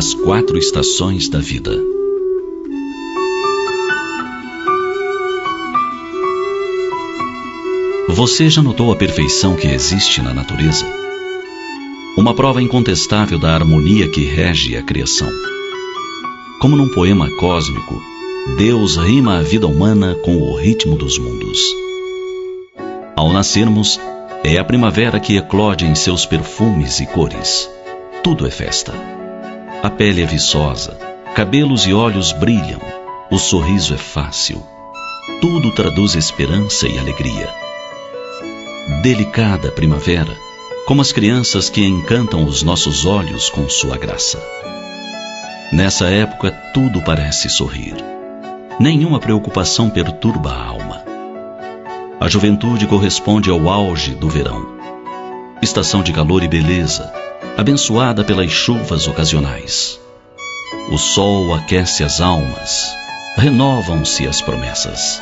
As 4 estações da vida. Você já notou a perfeição que existe na natureza? Uma prova incontestável da harmonia que rege a criação. Como num poema cósmico, Deus rima a vida humana com o ritmo dos mundos. Ao nascermos, é a primavera que eclode em seus perfumes e cores. Tudo é festa. A pele é viçosa, cabelos e olhos brilham, o sorriso é fácil. Tudo traduz esperança e alegria. Delicada primavera, como as crianças que encantam os nossos olhos com sua graça. Nessa época tudo parece sorrir. Nenhuma preocupação perturba a alma. A juventude corresponde ao auge do verão. Estação de calor e beleza, abençoada pelas chuvas ocasionais. O sol aquece as almas, renovam-se as promessas.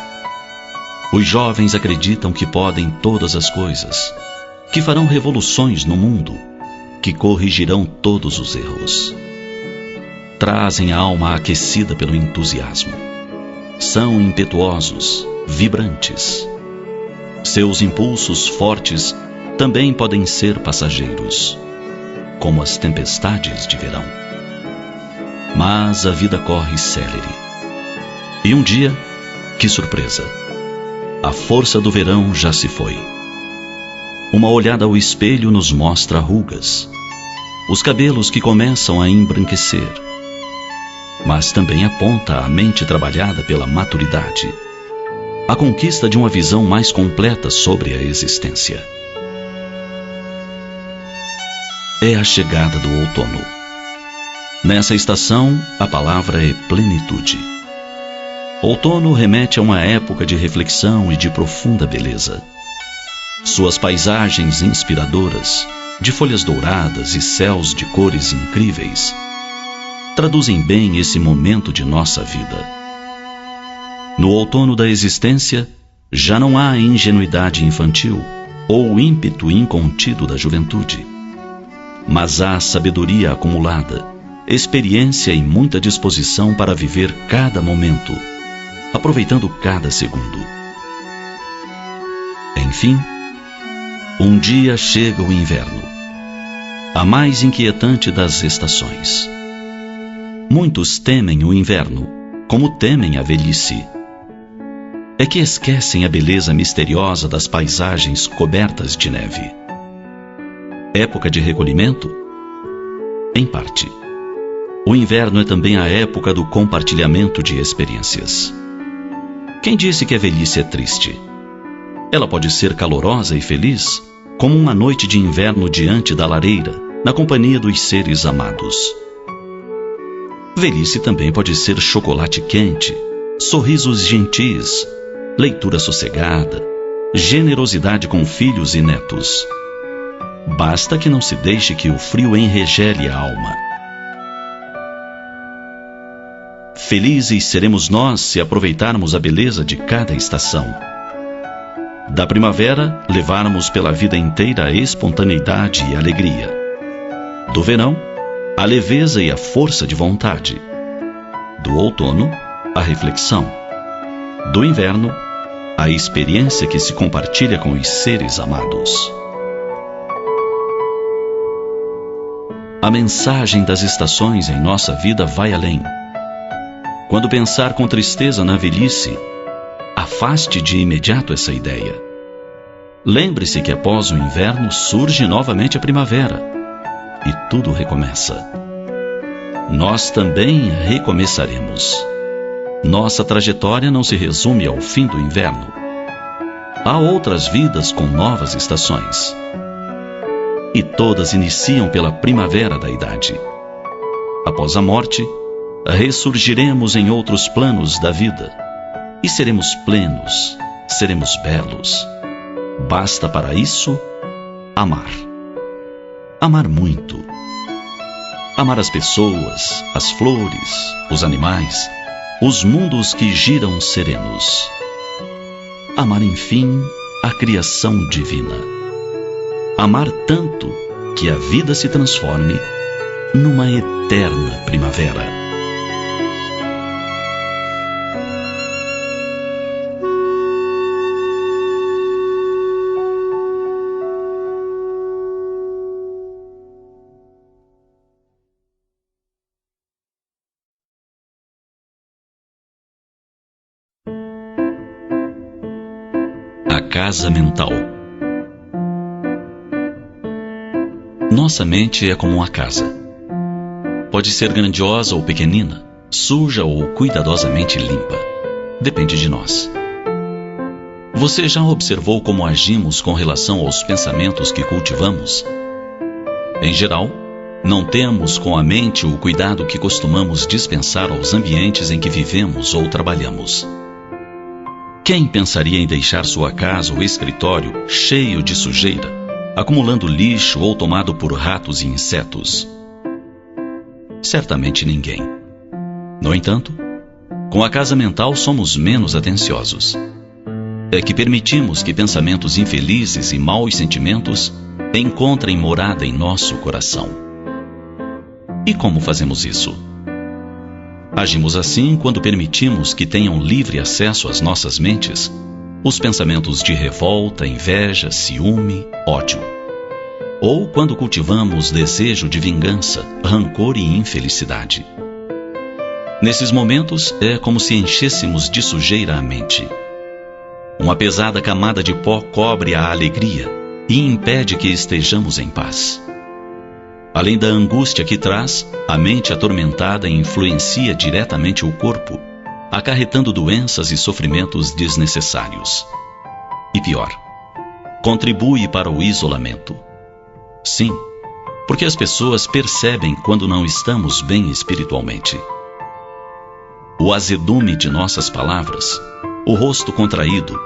Os jovens acreditam que podem todas as coisas, que farão revoluções no mundo, que corrigirão todos os erros. Trazem a alma aquecida pelo entusiasmo. São impetuosos, vibrantes. Seus impulsos fortes também podem ser passageiros, como as tempestades de verão. Mas a vida corre célere. E um dia, que surpresa! A força do verão já se foi. Uma olhada ao espelho nos mostra rugas, os cabelos que começam a embranquecer, mas também aponta a mente trabalhada pela maturidade, a conquista de uma visão mais completa sobre a existência. É a chegada do outono. Nessa estação, a palavra é plenitude. Outono remete a uma época de reflexão e de profunda beleza. Suas paisagens inspiradoras, de folhas douradas e céus de cores incríveis, traduzem bem esse momento de nossa vida. No outono da existência, já não há ingenuidade infantil ou ímpeto incontido da juventude, mas há sabedoria acumulada, experiência e muita disposição para viver cada momento, aproveitando cada segundo. Enfim, um dia chega o inverno, a mais inquietante das estações. Muitos temem o inverno, como temem a velhice. É que esquecem a beleza misteriosa das paisagens cobertas de neve. Época de recolhimento? Em parte. O inverno é também a época do compartilhamento de experiências. Quem disse que a velhice é triste? Ela pode ser calorosa e feliz, como uma noite de inverno diante da lareira, na companhia dos seres amados. Velhice também pode ser chocolate quente, sorrisos gentis, leitura sossegada, generosidade com filhos e netos. Basta que não se deixe que o frio enregele a alma. Felizes seremos nós se aproveitarmos a beleza de cada estação. Da primavera, levarmos pela vida inteira a espontaneidade e a alegria. Do verão, a leveza e a força de vontade. Do outono, a reflexão. Do inverno, a experiência que se compartilha com os seres amados. A mensagem das estações em nossa vida vai além. Quando pensar com tristeza na velhice, afaste de imediato essa ideia. Lembre-se que após o inverno surge novamente a primavera e tudo recomeça. Nós também recomeçaremos. Nossa trajetória não se resume ao fim do inverno. Há outras vidas com novas estações. E todas iniciam pela primavera da idade. Após a morte, ressurgiremos em outros planos da vida e seremos plenos, seremos belos. Basta para isso amar. Amar muito. Amar as pessoas, as flores, os animais, os mundos que giram serenos. Amar, enfim, a criação divina. Amar tanto que a vida se transforme numa eterna primavera. A casa mental. Nossa mente é como uma casa. Pode ser grandiosa ou pequenina, suja ou cuidadosamente limpa. Depende de nós. Você já observou como agimos com relação aos pensamentos que cultivamos? Em geral, não temos com a mente o cuidado que costumamos dispensar aos ambientes em que vivemos ou trabalhamos. Quem pensaria em deixar sua casa ou escritório cheio de sujeira, acumulando lixo ou tomado por ratos e insetos? Certamente ninguém. No entanto, com a casa mental somos menos atenciosos. É que permitimos que pensamentos infelizes e maus sentimentos encontrem morada em nosso coração. E como fazemos isso? Agimos assim quando permitimos que tenham livre acesso às nossas mentes os pensamentos de revolta, inveja, ciúme, ódio. Ou quando cultivamos desejo de vingança, rancor e infelicidade. Nesses momentos é como se enchêssemos de sujeira a mente. Uma pesada camada de pó cobre a alegria e impede que estejamos em paz. Além da angústia que traz, a mente atormentada influencia diretamente o corpo, acarretando doenças e sofrimentos desnecessários. E pior, contribui para o isolamento. Sim, porque as pessoas percebem quando não estamos bem espiritualmente. O azedume de nossas palavras, o rosto contraído,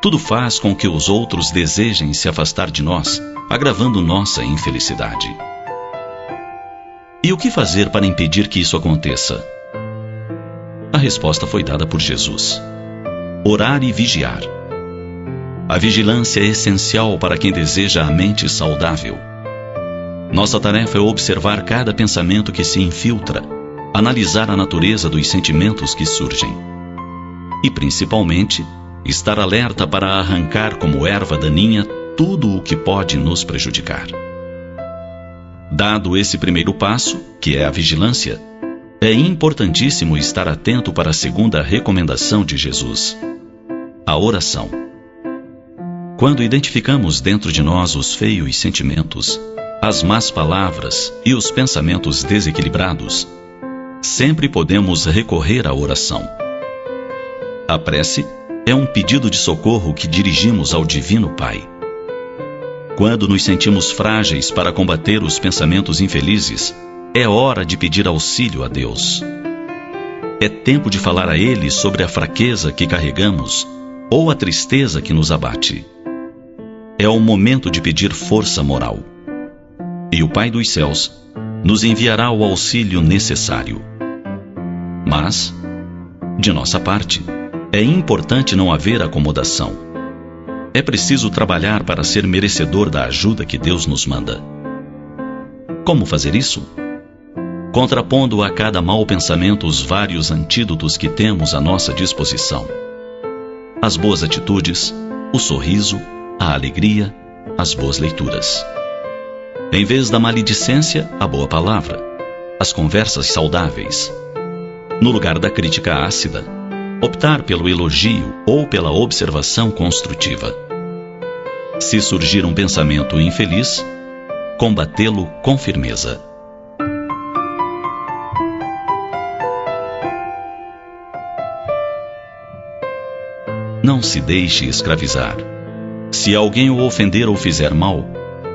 tudo faz com que os outros desejem se afastar de nós, agravando nossa infelicidade. E o que fazer para impedir que isso aconteça? A resposta foi dada por Jesus: orar e vigiar. A vigilância é essencial para quem deseja a mente saudável. Nossa tarefa é observar cada pensamento que se infiltra, analisar a natureza dos sentimentos que surgem. E, principalmente, estar alerta para arrancar como erva daninha tudo o que pode nos prejudicar. Dado esse primeiro passo, que é a vigilância, é importantíssimo estar atento para a segunda recomendação de Jesus: a oração. Quando identificamos dentro de nós os feios sentimentos, as más palavras e os pensamentos desequilibrados, sempre podemos recorrer à oração. A prece é um pedido de socorro que dirigimos ao Divino Pai. Quando nos sentimos frágeis para combater os pensamentos infelizes, é hora de pedir auxílio a Deus. É tempo de falar a Ele sobre a fraqueza que carregamos ou a tristeza que nos abate. É o momento de pedir força moral. E o Pai dos céus nos enviará o auxílio necessário. Mas, de nossa parte, é importante não haver acomodação. É preciso trabalhar para ser merecedor da ajuda que Deus nos manda. Como fazer isso? Contrapondo a cada mau pensamento os vários antídotos que temos à nossa disposição: as boas atitudes, o sorriso, a alegria, as boas leituras. Em vez da maledicência, a boa palavra, as conversas saudáveis. No lugar da crítica ácida, optar pelo elogio ou pela observação construtiva. Se surgir um pensamento infeliz, combatê-lo com firmeza. Não se deixe escravizar. Se alguém o ofender ou fizer mal,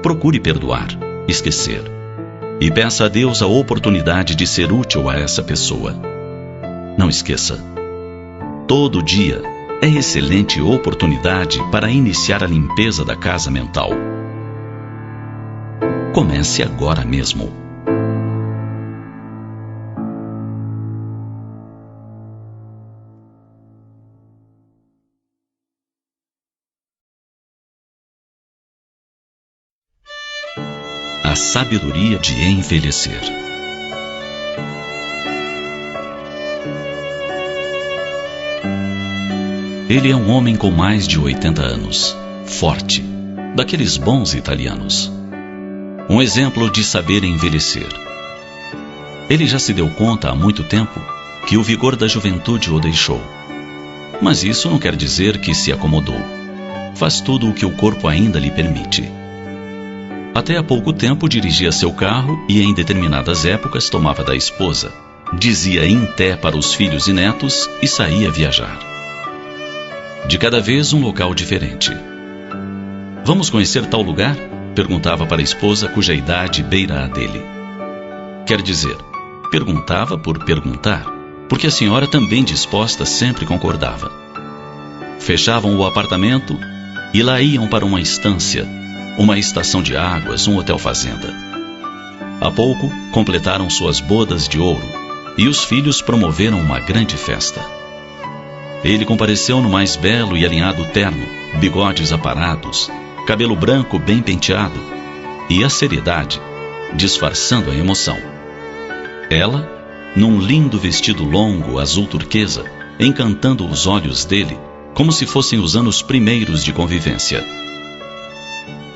procure perdoar, esquecer. E peça a Deus a oportunidade de ser útil a essa pessoa. Não esqueça: todo dia é excelente oportunidade para iniciar a limpeza da casa mental. Comece agora mesmo. A sabedoria de envelhecer. Ele é um homem com mais de 80 anos, forte, daqueles bons italianos. Um exemplo de saber envelhecer. Ele já se deu conta há muito tempo que o vigor da juventude o deixou. Mas isso não quer dizer que se acomodou. Faz tudo o que o corpo ainda lhe permite. Até há pouco tempo dirigia seu carro e em determinadas épocas tomava da esposa, dizia em té para os filhos e netos e saía viajar. De cada vez um local diferente. Vamos conhecer tal lugar? Perguntava para a esposa cuja idade beira a dele. Quer dizer, perguntava por perguntar, porque a senhora também disposta sempre concordava. Fechavam o apartamento e lá iam para uma estância, uma estação de águas, um hotel-fazenda. Há pouco completaram suas bodas de ouro e os filhos promoveram uma grande festa. Ele compareceu no mais belo e alinhado terno, bigodes aparados, cabelo branco bem penteado e a seriedade, disfarçando a emoção. Ela, num lindo vestido longo, azul turquesa, encantando os olhos dele, como se fossem os anos primeiros de convivência.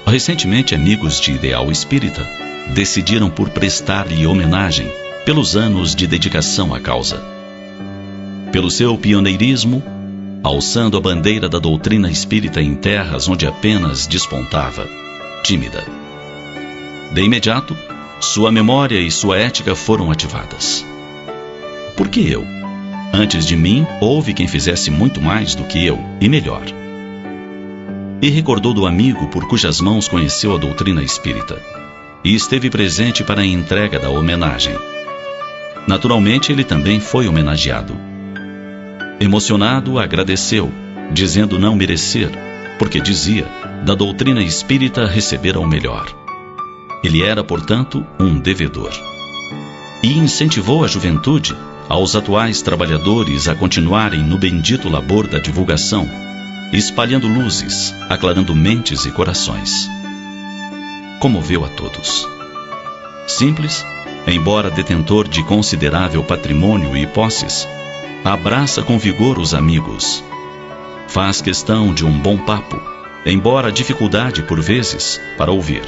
Recentemente, amigos de ideal espírita decidiram por prestar-lhe homenagem pelos anos de dedicação à causa. Pelo seu pioneirismo, alçando a bandeira da doutrina espírita em terras onde apenas despontava, tímida. De imediato, sua memória e sua ética foram ativadas. Por que eu? Antes de mim, houve quem fizesse muito mais do que eu, e melhor. E recordou do amigo por cujas mãos conheceu a doutrina espírita, e esteve presente para a entrega da homenagem. Naturalmente, ele também foi homenageado. Emocionado, agradeceu, dizendo não merecer, porque dizia, da doutrina espírita recebera o melhor. Ele era, portanto, um devedor. E incentivou a juventude, aos atuais trabalhadores, a continuarem no bendito labor da divulgação, espalhando luzes, aclarando mentes e corações. Comoveu a todos. Simples, embora detentor de considerável patrimônio e posses, abraça com vigor os amigos. Faz questão de um bom papo, embora dificuldade por vezes para ouvir.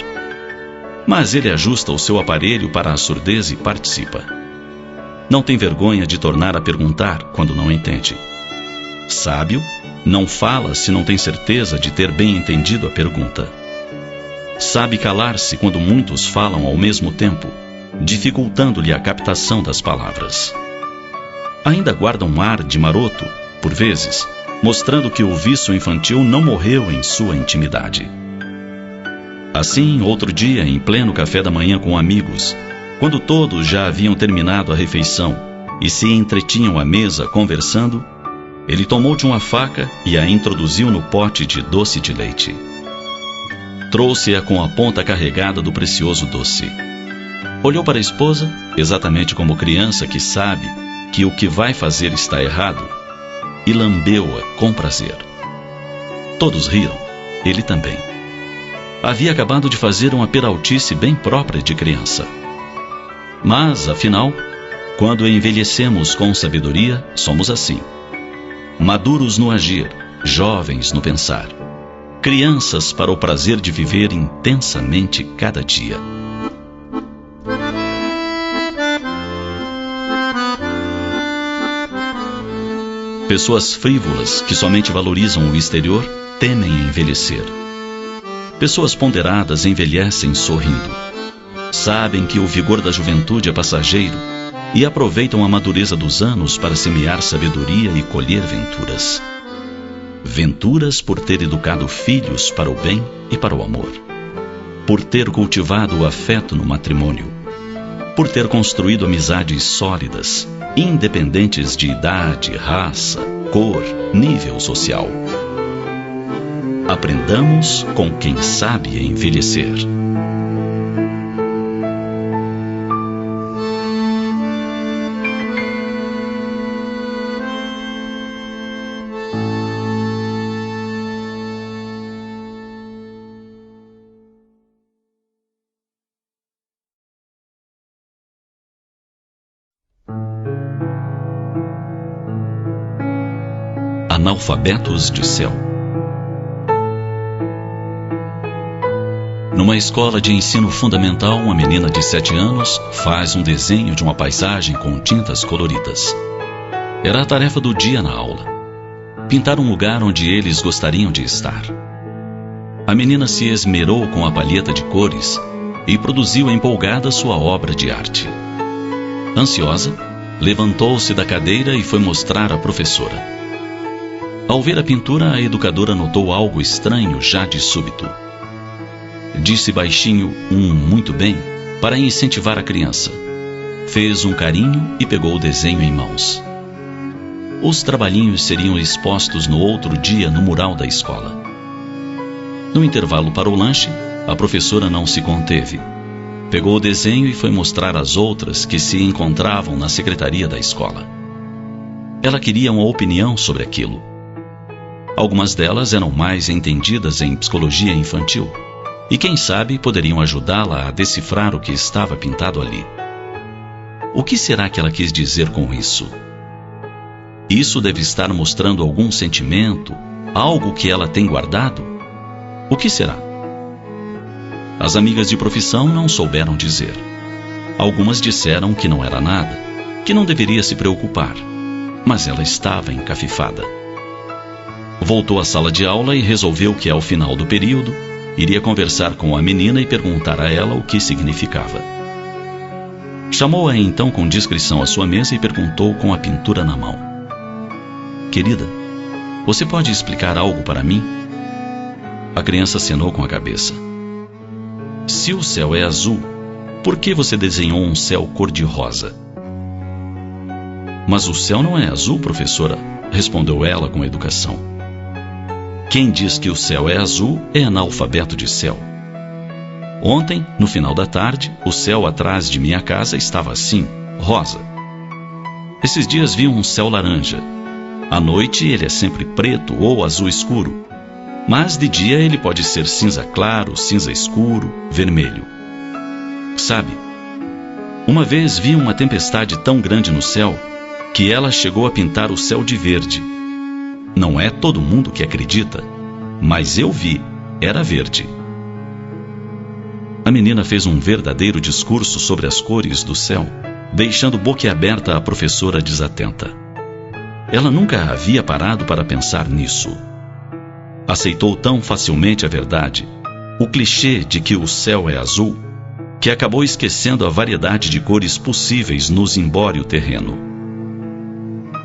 Mas ele ajusta o seu aparelho para a surdez e participa. Não tem vergonha de tornar a perguntar quando não entende. Sábio, não fala se não tem certeza de ter bem entendido a pergunta. Sabe calar-se quando muitos falam ao mesmo tempo, dificultando-lhe a captação das palavras. Ainda guarda um ar de maroto, por vezes, mostrando que o vício infantil não morreu em sua intimidade. Assim, outro dia, em pleno café da manhã com amigos, quando todos já haviam terminado a refeição e se entretinham à mesa conversando, ele tomou de uma faca e a introduziu no pote de doce de leite. Trouxe-a com a ponta carregada do precioso doce. Olhou para a esposa, exatamente como criança que sabe que o que vai fazer está errado, e lambeu-a com prazer. Todos riram, ele também. Havia acabado de fazer uma peraltice bem própria de criança. Mas, afinal, quando envelhecemos com sabedoria, somos assim. Maduros no agir, jovens no pensar. Crianças para o prazer de viver intensamente cada dia. Pessoas frívolas que somente valorizam o exterior temem envelhecer. Pessoas ponderadas envelhecem sorrindo. Sabem que o vigor da juventude é passageiro e aproveitam a madureza dos anos para semear sabedoria e colher venturas. Venturas por ter educado filhos para o bem e para o amor. Por ter cultivado o afeto no matrimônio. Por ter construído amizades sólidas, independentes de idade, raça, cor, nível social. Aprendamos com quem sabe envelhecer. analfabetos de céu. Numa escola de ensino fundamental, uma menina de 7 anos faz um desenho de uma paisagem com tintas coloridas. Era a tarefa do dia na aula: pintar um lugar onde eles gostariam de estar. A menina se esmerou com a palheta de cores e produziu empolgada sua obra de arte. Ansiosa, levantou-se da cadeira e foi mostrar à professora. Ao ver a pintura, a educadora notou algo estranho já de súbito. Disse baixinho muito bem para incentivar a criança. Fez um carinho e pegou o desenho em mãos. Os trabalhinhos seriam expostos no outro dia no mural da escola. No intervalo para o lanche, a professora não se conteve. Pegou o desenho e foi mostrar às outras que se encontravam na secretaria da escola. Ela queria uma opinião sobre aquilo. Algumas delas eram mais entendidas em psicologia infantil e, quem sabe, poderiam ajudá-la a decifrar o que estava pintado ali. O que será que ela quis dizer com isso? Isso deve estar mostrando algum sentimento, algo que ela tem guardado? O que será? As amigas de profissão não souberam dizer. Algumas disseram que não era nada, que não deveria se preocupar, mas ela estava encafifada. Voltou à sala de aula e resolveu que, ao final do período, iria conversar com a menina e perguntar a ela o que significava. Chamou-a então com discrição à sua mesa e perguntou com a pintura na mão: "Querida, você pode explicar algo para mim?" A criança acenou com a cabeça. "Se o céu é azul, por que você desenhou um céu cor-de-rosa?" "Mas o céu não é azul, professora", respondeu ela com educação. "Quem diz que o céu é azul é analfabeto de céu. Ontem, no final da tarde, o céu atrás de minha casa estava assim, rosa. Esses dias vi um céu laranja. À noite ele é sempre preto ou azul escuro, mas de dia ele pode ser cinza claro, cinza escuro, vermelho. Sabe, uma vez vi uma tempestade tão grande no céu que ela chegou a pintar o céu de verde. Não é todo mundo que acredita, mas eu vi, era verde." A menina fez um verdadeiro discurso sobre as cores do céu, deixando boquiaberta a professora desatenta. Ela nunca havia parado para pensar nisso. Aceitou tão facilmente a verdade, o clichê de que o céu é azul, que acabou esquecendo a variedade de cores possíveis no zimbório terreno.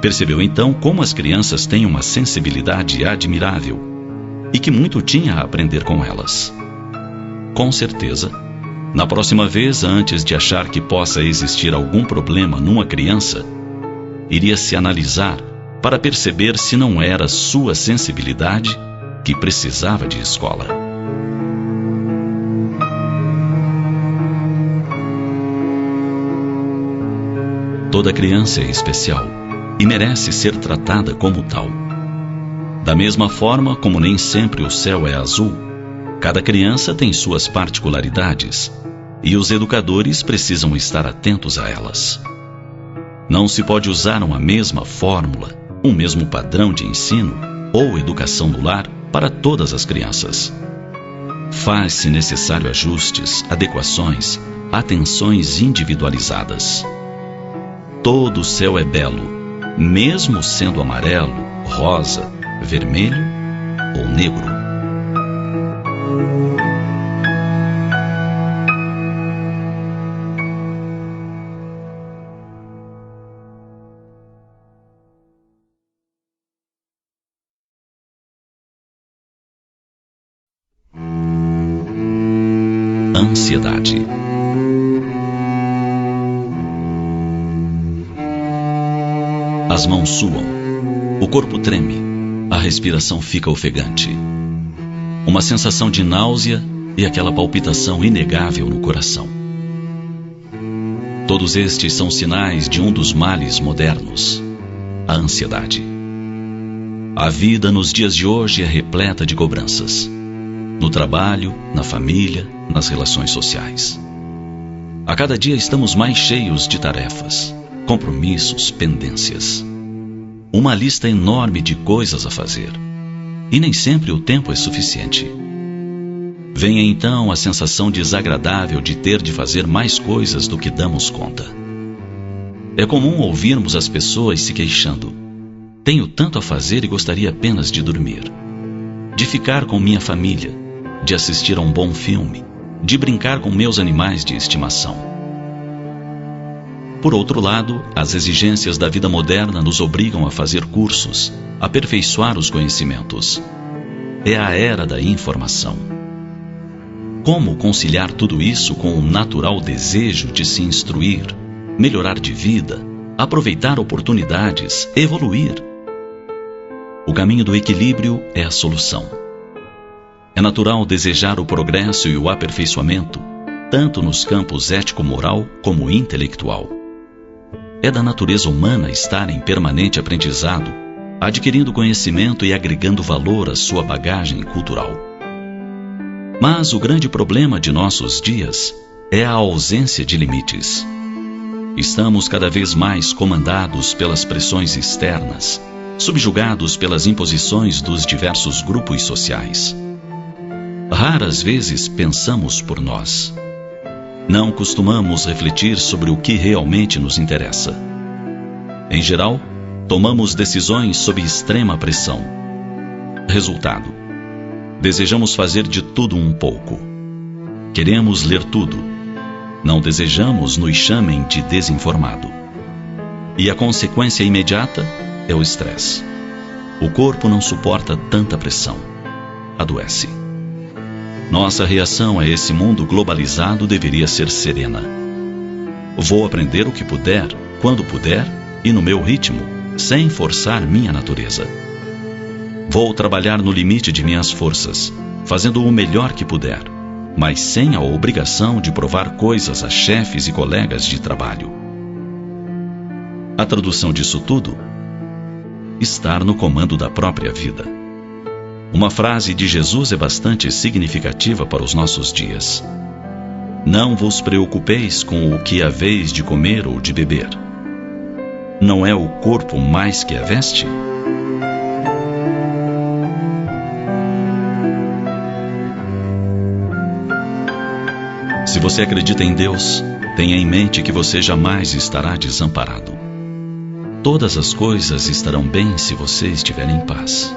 Percebeu então como as crianças têm uma sensibilidade admirável e que muito tinha a aprender com elas. Com certeza, na próxima vez, antes de achar que possa existir algum problema numa criança, iria se analisar para perceber se não era sua sensibilidade que precisava de escola. Toda criança é especial e merece ser tratada como tal. Da mesma forma como nem sempre o céu é azul, cada criança tem suas particularidades e os educadores precisam estar atentos a elas. Não se pode usar uma mesma fórmula, um mesmo padrão de ensino ou educação no lar para todas as crianças. Faz-se necessário ajustes, adequações, atenções individualizadas. Todo o céu é belo, mesmo sendo amarelo, rosa, vermelho ou negro. Ansiedade. As mãos suam, o corpo treme, a respiração fica ofegante. Uma sensação de náusea e aquela palpitação inegável no coração. Todos estes são sinais de um dos males modernos, a ansiedade. A vida nos dias de hoje é repleta de cobranças. No trabalho, na família, nas relações sociais. A cada dia estamos mais cheios de tarefas, compromissos, pendências. uma lista enorme de coisas a fazer. E nem sempre o tempo é suficiente. Vem então a sensação desagradável de ter de fazer mais coisas do que damos conta. É comum ouvirmos as pessoas se queixando: tenho tanto a fazer e gostaria apenas de dormir, de ficar com minha família, de assistir a um bom filme, de brincar com meus animais de estimação. Por outro lado, as exigências da vida moderna nos obrigam a fazer cursos, a aperfeiçoar os conhecimentos. É a era da informação. Como conciliar tudo isso com o natural desejo de se instruir, melhorar de vida, aproveitar oportunidades, evoluir? O caminho do equilíbrio é a solução. É natural desejar o progresso e o aperfeiçoamento, tanto nos campos ético-moral como intelectual. É da natureza humana estar em permanente aprendizado, adquirindo conhecimento e agregando valor à sua bagagem cultural. Mas o grande problema de nossos dias é a ausência de limites. Estamos cada vez mais comandados pelas pressões externas, subjugados pelas imposições dos diversos grupos sociais. Raras vezes pensamos por nós. Não costumamos refletir sobre o que realmente nos interessa. Em geral, tomamos decisões sob extrema pressão. Resultado: desejamos fazer de tudo um pouco. Queremos ler tudo. Não desejamos nos chamem de desinformado. E a consequência imediata é o estresse. O corpo não suporta tanta pressão. Adoece. Nossa reação a esse mundo globalizado deveria ser serena. Vou aprender o que puder, quando puder e no meu ritmo, sem forçar minha natureza. Vou trabalhar no limite de minhas forças, fazendo o melhor que puder, mas sem a obrigação de provar coisas a chefes e colegas de trabalho. A tradução disso tudo: estar no comando da própria vida. Uma frase de Jesus é bastante significativa para os nossos dias: não vos preocupeis com o que haveis de comer ou de beber. Não é o corpo mais que a veste? Se você acredita em Deus, tenha em mente que você jamais estará desamparado. Todas as coisas estarão bem se você estiver em paz,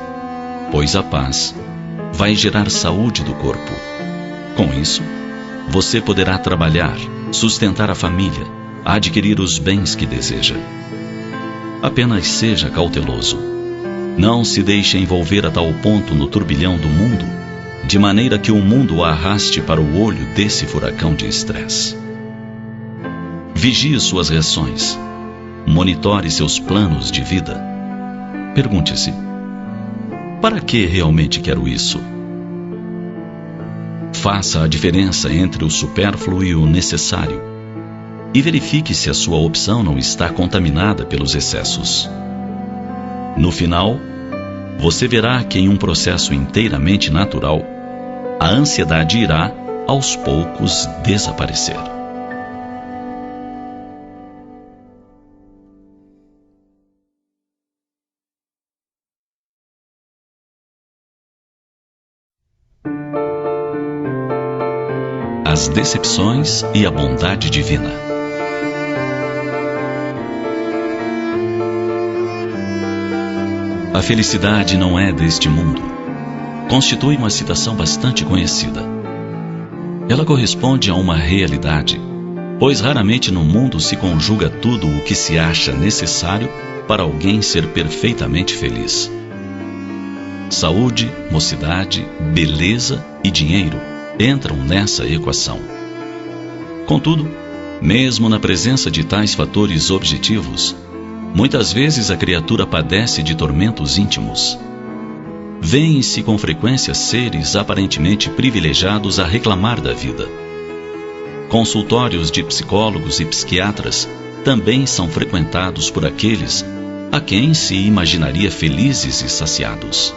pois a paz vai gerar saúde do corpo. Com isso, você poderá trabalhar, sustentar a família, adquirir os bens que deseja. Apenas seja cauteloso. Não se deixe envolver a tal ponto no turbilhão do mundo, de maneira que o mundo o arraste para o olho desse furacão de estresse. Vigie suas reações. Monitore seus planos de vida. Pergunte-se: para que realmente quero isso? Faça a diferença entre o supérfluo e o necessário e verifique se a sua opção não está contaminada pelos excessos. No final, você verá que em um processo inteiramente natural, a ansiedade irá, aos poucos, desaparecer. As decepções e a bondade divina. A felicidade não é deste mundo. Constitui uma citação bastante conhecida. Ela corresponde a uma realidade, pois raramente no mundo se conjuga tudo o que se acha necessário para alguém ser perfeitamente feliz. Saúde, mocidade, beleza e dinheiro entram nessa equação. Contudo, mesmo na presença de tais fatores objetivos, muitas vezes a criatura padece de tormentos íntimos. Vêem-se com frequência seres aparentemente privilegiados a reclamar da vida. Consultórios de psicólogos e psiquiatras também são frequentados por aqueles a quem se imaginaria felizes e saciados.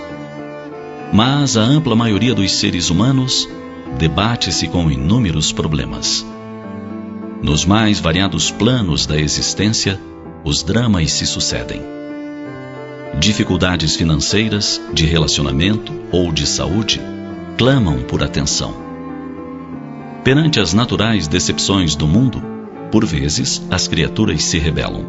Mas a ampla maioria dos seres humanos debate-se com inúmeros problemas. Nos mais variados planos da existência, os dramas se sucedem. dificuldades financeiras, de relacionamento ou de saúde, clamam por atenção. Perante as naturais decepções do mundo, por vezes as criaturas se rebelam.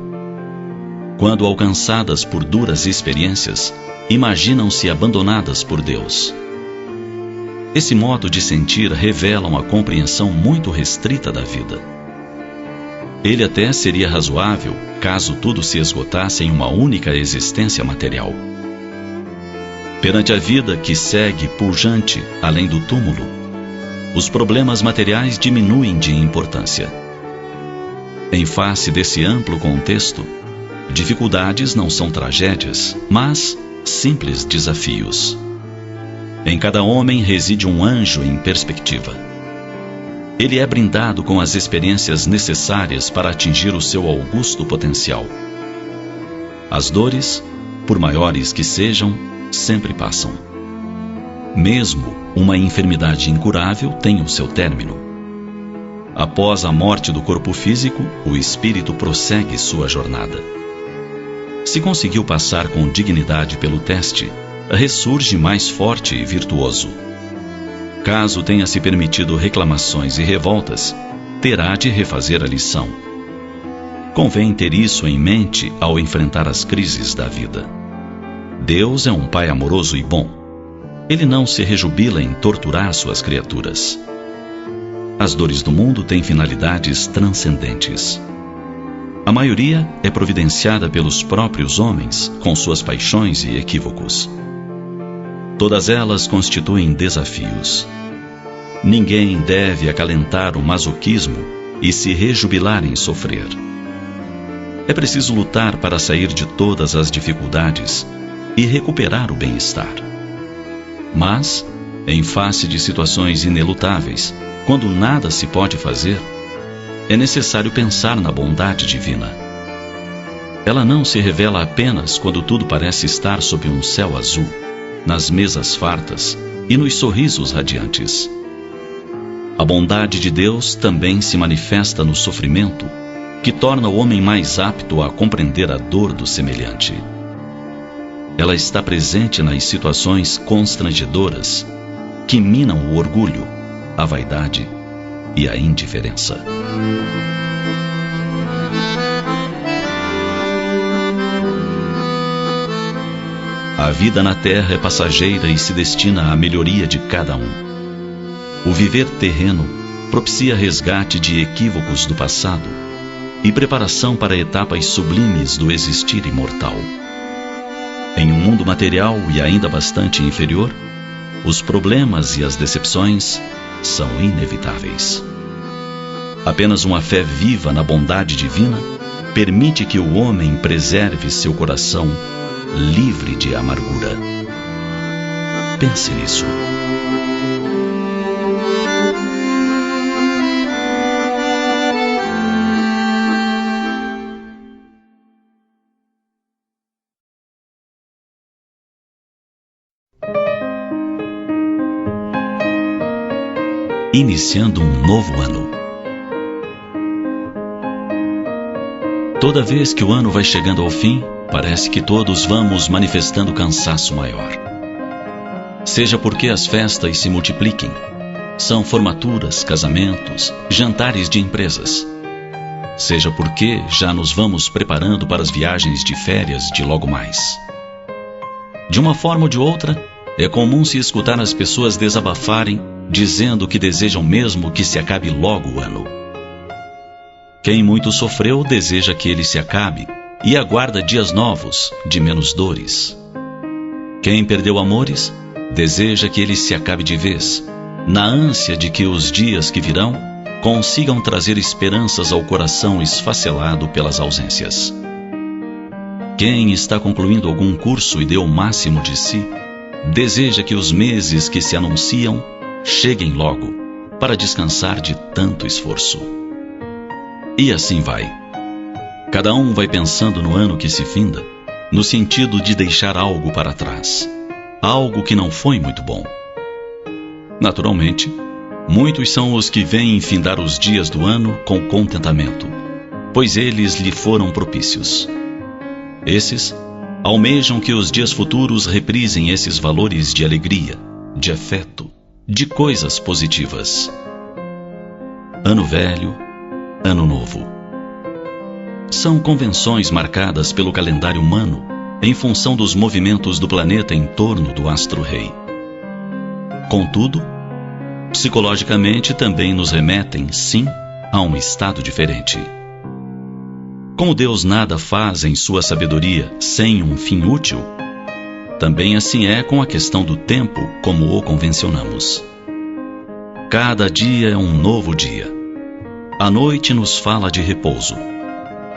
Quando alcançadas por duras experiências, imaginam-se abandonadas por Deus. Esse modo de sentir revela uma compreensão muito restrita da vida. Ele até seria razoável caso tudo se esgotasse em uma única existência material. Perante a vida que segue pujante além do túmulo, os problemas materiais diminuem de importância. Em face desse amplo contexto, dificuldades não são tragédias, mas simples desafios. Em cada homem reside um anjo em perspectiva. Ele é brindado com as experiências necessárias para atingir o seu augusto potencial. As dores, por maiores que sejam, sempre passam. Mesmo uma enfermidade incurável tem o seu término. Após a morte do corpo físico, o espírito prossegue sua jornada. Se conseguiu passar com dignidade pelo teste, ressurge mais forte e virtuoso. Caso tenha se permitido reclamações e revoltas, terá de refazer a lição. Convém ter isso em mente ao enfrentar as crises da vida. Deus é um Pai amoroso e bom. Ele não se rejubila em torturar suas criaturas. As dores do mundo têm finalidades transcendentes. A maioria é providenciada pelos próprios homens, com suas paixões e equívocos. Todas elas constituem desafios. Ninguém deve acalentar o masoquismo e se rejubilar em sofrer. É preciso lutar para sair de todas as dificuldades e recuperar o bem-estar. Mas, em face de situações inelutáveis, quando nada se pode fazer, é necessário pensar na bondade divina. Ela não se revela apenas quando tudo parece estar sob um céu azul, nas mesas fartas e nos sorrisos radiantes. A bondade de Deus também se manifesta no sofrimento, que torna o homem mais apto a compreender a dor do semelhante. Ela está presente nas situações constrangedoras, que minam o orgulho, a vaidade e a indiferença. A vida na terra é passageira e se destina à melhoria de cada um. O viver terreno propicia resgate de equívocos do passado e preparação para etapas sublimes do existir imortal. Em um mundo material e ainda bastante inferior, os problemas e as decepções são inevitáveis. Apenas uma fé viva na bondade divina permite que o homem preserve seu coração livre de amargura. Pense nisso. Iniciando um novo ano. Toda vez que o ano vai chegando ao fim, parece que todos vamos manifestando cansaço maior. Seja porque as festas se multipliquem, são formaturas, casamentos, jantares de empresas. Seja porque já nos vamos preparando para as viagens de férias de logo mais. De uma forma ou de outra, é comum se escutar as pessoas desabafarem, dizendo que desejam mesmo que se acabe logo o ano. Quem muito sofreu deseja que ele se acabe e aguarda dias novos, de menos dores. Quem perdeu amores, deseja que ele se acabe de vez, na ânsia de que os dias que virão consigam trazer esperanças ao coração esfacelado pelas ausências. Quem está concluindo algum curso e deu o máximo de si, deseja que os meses que se anunciam cheguem logo, para descansar de tanto esforço. E assim vai. Cada um vai pensando no ano que se finda, no sentido de deixar algo para trás, algo que não foi muito bom. Naturalmente, muitos são os que veem findar os dias do ano com contentamento, pois eles lhe foram propícios. Esses Almejam que os dias futuros reprisem esses valores de alegria, de afeto, de coisas positivas. Ano velho, ano novo. São convenções marcadas pelo calendário humano em função dos movimentos do planeta em torno do astro-rei. Contudo, psicologicamente também nos remetem, sim, a um estado diferente. Como Deus nada faz em sua sabedoria sem um fim útil, também assim é com a questão do tempo como o convencionamos. Cada dia é um novo dia. A noite nos fala de repouso.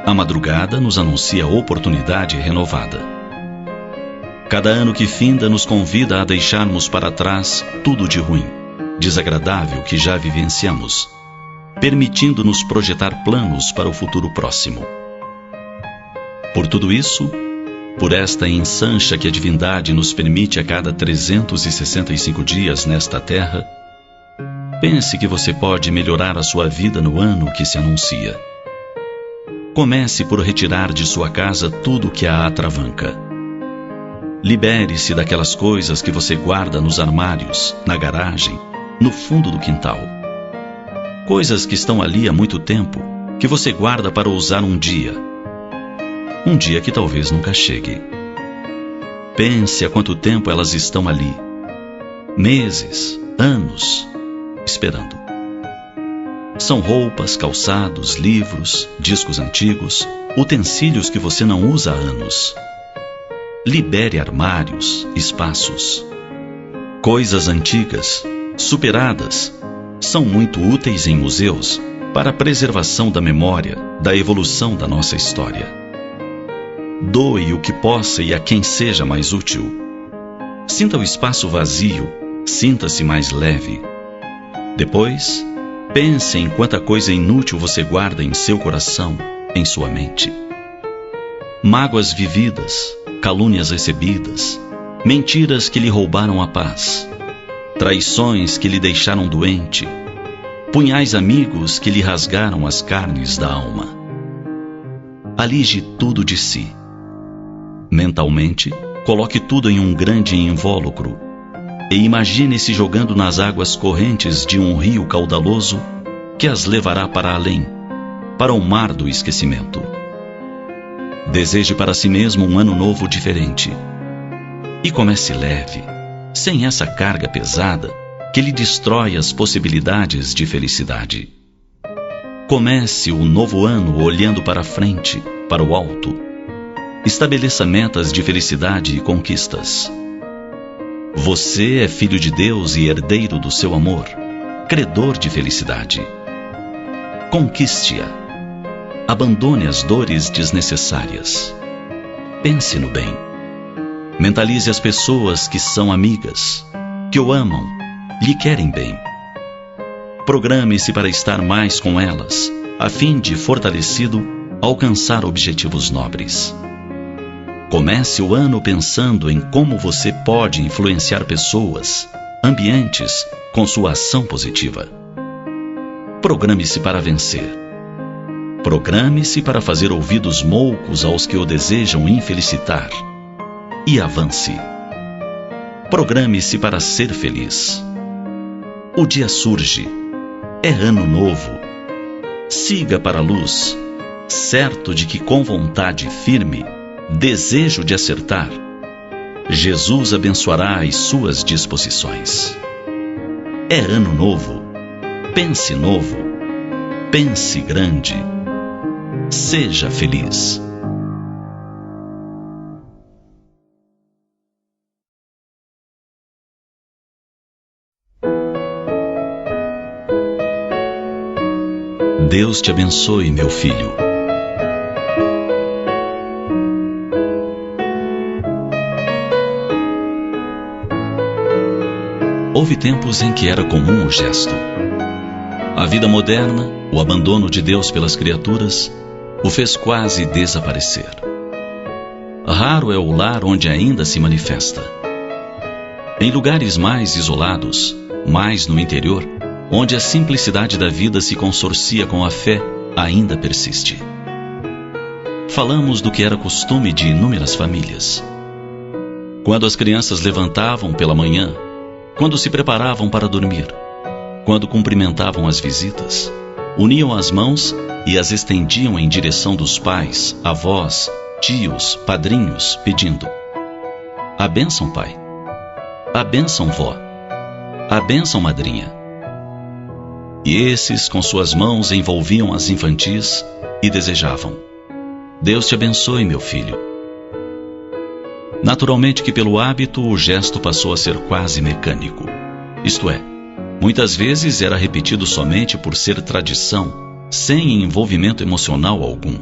A madrugada nos anuncia oportunidade renovada. Cada ano que finda nos convida a deixarmos para trás tudo de ruim, desagradável que já vivenciamos, permitindo-nos projetar planos para o futuro próximo. Por tudo isso, por esta ensancha que a divindade nos permite a cada 365 dias nesta terra, pense que você pode melhorar a sua vida no ano que se anuncia. Comece por retirar de sua casa tudo que a atravanca. Libere-se daquelas coisas que você guarda nos armários, na garagem, no fundo do quintal. Coisas que estão ali há muito tempo, que você guarda para usar um dia que talvez nunca chegue. Pense há quanto tempo elas estão ali. Meses, anos, esperando. São roupas, calçados, livros, discos antigos, utensílios que você não usa há anos. Libere armários, espaços. Coisas antigas, superadas, são muito úteis em museus para a preservação da memória, da evolução da nossa história. Doe o que possa e a quem seja mais útil. Sinta o espaço vazio, sinta-se mais leve. Depois, pense em quanta coisa inútil você guarda em seu coração, em sua mente. Mágoas vividas, calúnias recebidas, mentiras que lhe roubaram a paz, traições que lhe deixaram doente, punhais amigos que lhe rasgaram as carnes da alma. Alije tudo de si. Mentalmente, coloque tudo em um grande invólucro e imagine-se jogando nas águas correntes de um rio caudaloso que as levará para além, para o mar do esquecimento. Deseje para si mesmo um ano novo diferente. E comece leve, sem essa carga pesada que lhe destrói as possibilidades de felicidade. Comece o novo ano olhando para frente, para o alto. Estabeleça metas de felicidade e conquistas. Você é filho de Deus e herdeiro do seu amor, credor de felicidade. Conquiste-a. Abandone as dores desnecessárias. Pense no bem. Mentalize as pessoas que são amigas, que o amam, lhe querem bem. Programe-se para estar mais com elas, a fim de, fortalecido, alcançar objetivos nobres. Comece o ano pensando em como você pode influenciar pessoas, ambientes, com sua ação positiva. Programe-se para vencer. Programe-se para fazer ouvidos moucos aos que o desejam infelicitar. E avance. Programe-se para ser feliz. O dia surge. É ano novo. Siga para a luz, certo de que com vontade firme, desejo de acertar, Jesus abençoará as suas disposições. É ano novo. Pense novo. Pense grande. Seja feliz. Deus te abençoe, meu filho. Houve tempos em que era comum o gesto. A vida moderna, o abandono de Deus pelas criaturas, o fez quase desaparecer. Raro é o lar onde ainda se manifesta. Em lugares mais isolados, mais no interior, onde a simplicidade da vida se consorcia com a fé, ainda persiste. falamos do que era costume de inúmeras famílias. Quando as crianças levantavam pela manhã, quando se preparavam para dormir, quando cumprimentavam as visitas, uniam as mãos e as estendiam em direção dos pais, avós, tios, padrinhos, pedindo: a bênção, pai. A bênção, vó. A bênção, madrinha. E esses, com suas mãos, envolviam as infantis e desejavam: Deus te abençoe, meu filho. Naturalmente que pelo hábito o gesto passou a ser quase mecânico. Isto é, muitas vezes era repetido somente por ser tradição, sem envolvimento emocional algum.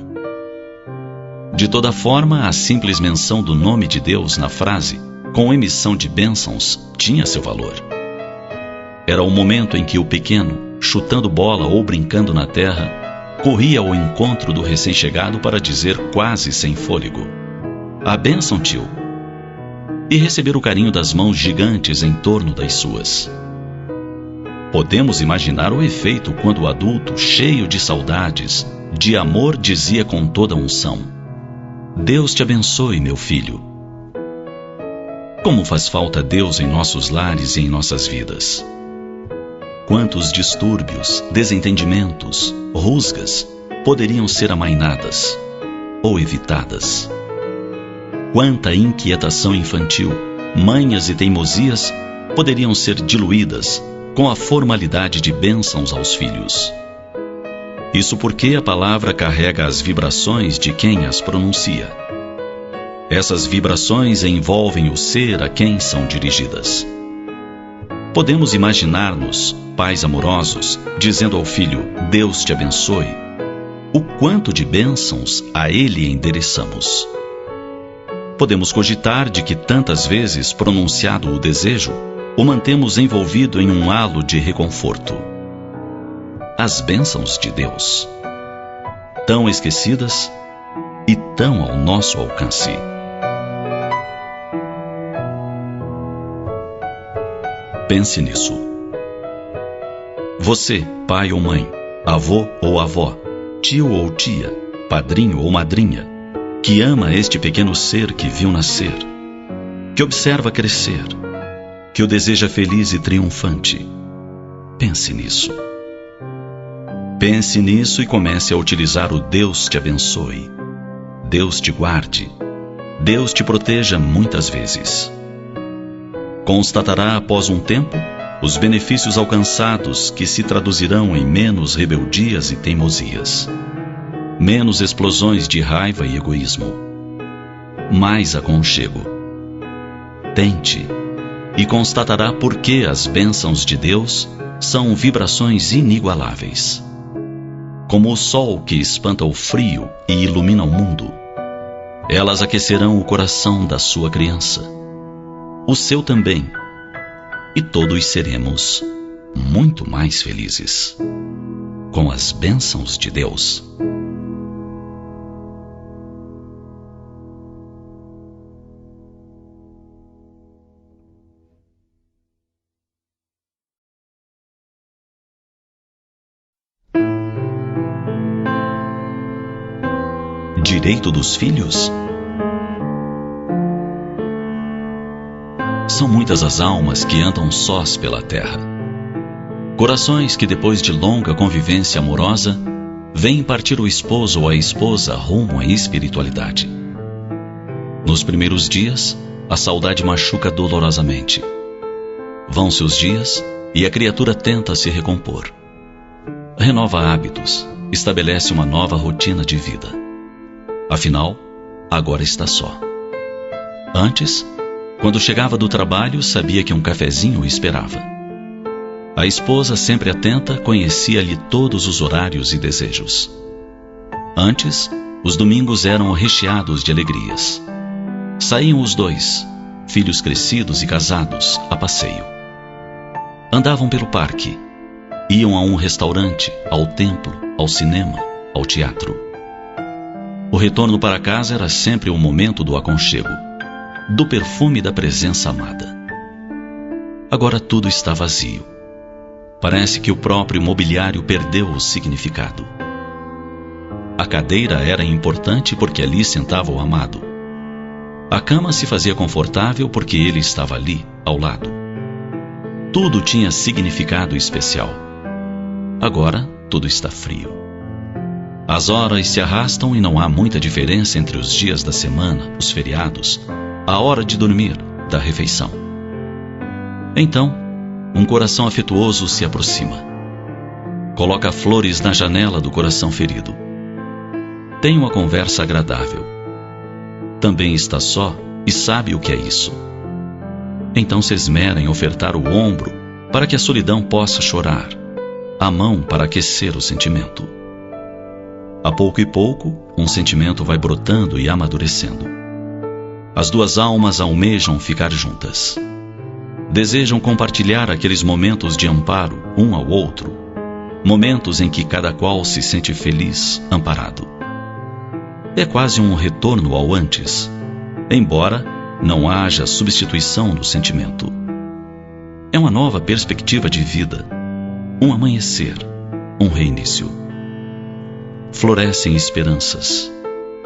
De toda forma, a simples menção do nome de Deus na frase, com emissão de bênçãos, tinha seu valor. Era o momento em que o pequeno, chutando bola ou brincando na terra, corria ao encontro do recém-chegado para dizer quase sem fôlego: a bênção, tio. E receber o carinho das mãos gigantes em torno das suas. Podemos imaginar o efeito quando o adulto, cheio de saudades, de amor, dizia com toda unção: Deus te abençoe, meu filho. Como faz falta Deus em nossos lares e em nossas vidas. Quantos distúrbios, desentendimentos, rusgas poderiam ser amainadas ou evitadas? Quanta inquietação infantil, manhas e teimosias poderiam ser diluídas com a formalidade de bênçãos aos filhos. Isso porque a palavra carrega as vibrações de quem as pronuncia. Essas vibrações envolvem o ser a quem são dirigidas. Podemos imaginar-nos, pais amorosos, dizendo ao filho: Deus te abençoe. O quanto de bênçãos a ele endereçamos. Podemos cogitar de que tantas vezes pronunciado o desejo, o mantemos envolvido em um halo de reconforto. As bênçãos de Deus, tão esquecidas e tão ao nosso alcance. Pense nisso. Você, pai ou mãe, avô ou avó, tio ou tia, padrinho ou madrinha, que ama este pequeno ser que viu nascer, que observa crescer, que o deseja feliz e triunfante. Pense nisso. Pense nisso e comece a utilizar o Deus te abençoe, Deus te guarde, Deus te proteja muitas vezes. Constatará após um tempo os benefícios alcançados que se traduzirão em menos rebeldias e teimosias, menos explosões de raiva e egoísmo, mais aconchego. Tente e constatará por que as bênçãos de Deus são vibrações inigualáveis. Como o sol que espanta o frio e ilumina o mundo, elas aquecerão o coração da sua criança, o seu também, e todos seremos muito mais felizes com as bênçãos de Deus. Direito dos filhos? São muitas as almas que andam sós pela terra. Corações que, depois de longa convivência amorosa, vêm partir o esposo ou a esposa rumo à espiritualidade. Nos primeiros dias, a saudade machuca dolorosamente. Vão-se os dias e a criatura tenta se recompor. Renova hábitos, estabelece uma nova rotina de vida. Afinal, agora está só. Antes, quando chegava do trabalho, sabia que um cafezinho o esperava. A esposa, sempre atenta, conhecia-lhe todos os horários e desejos. Antes, os domingos eram recheados de alegrias. Saíam os dois, filhos crescidos e casados, a passeio. Andavam pelo parque, iam a um restaurante, ao templo, ao cinema, ao teatro. O retorno para casa era sempre o momento do aconchego, do perfume da presença amada. Agora tudo está vazio. Parece que o próprio mobiliário perdeu o significado. A cadeira era importante porque ali sentava o amado. A cama se fazia confortável porque ele estava ali, ao lado. Tudo tinha significado especial. Agora, tudo está frio. As horas se arrastam e não há muita diferença entre os dias da semana, os feriados, a hora de dormir, da refeição. Então, um coração afetuoso se aproxima. Coloca flores na janela do coração ferido. Tem uma conversa agradável. Também está só e sabe o que é isso. Então se esmera em ofertar o ombro para que a solidão possa chorar, a mão para aquecer o sentimento. A pouco e pouco, um sentimento vai brotando e amadurecendo. As duas almas almejam ficar juntas. Desejam compartilhar aqueles momentos de amparo um ao outro, momentos em que cada qual se sente feliz, amparado. É quase um retorno ao antes, embora não haja substituição do sentimento. É uma nova perspectiva de vida, um amanhecer, um reinício. Florescem esperanças.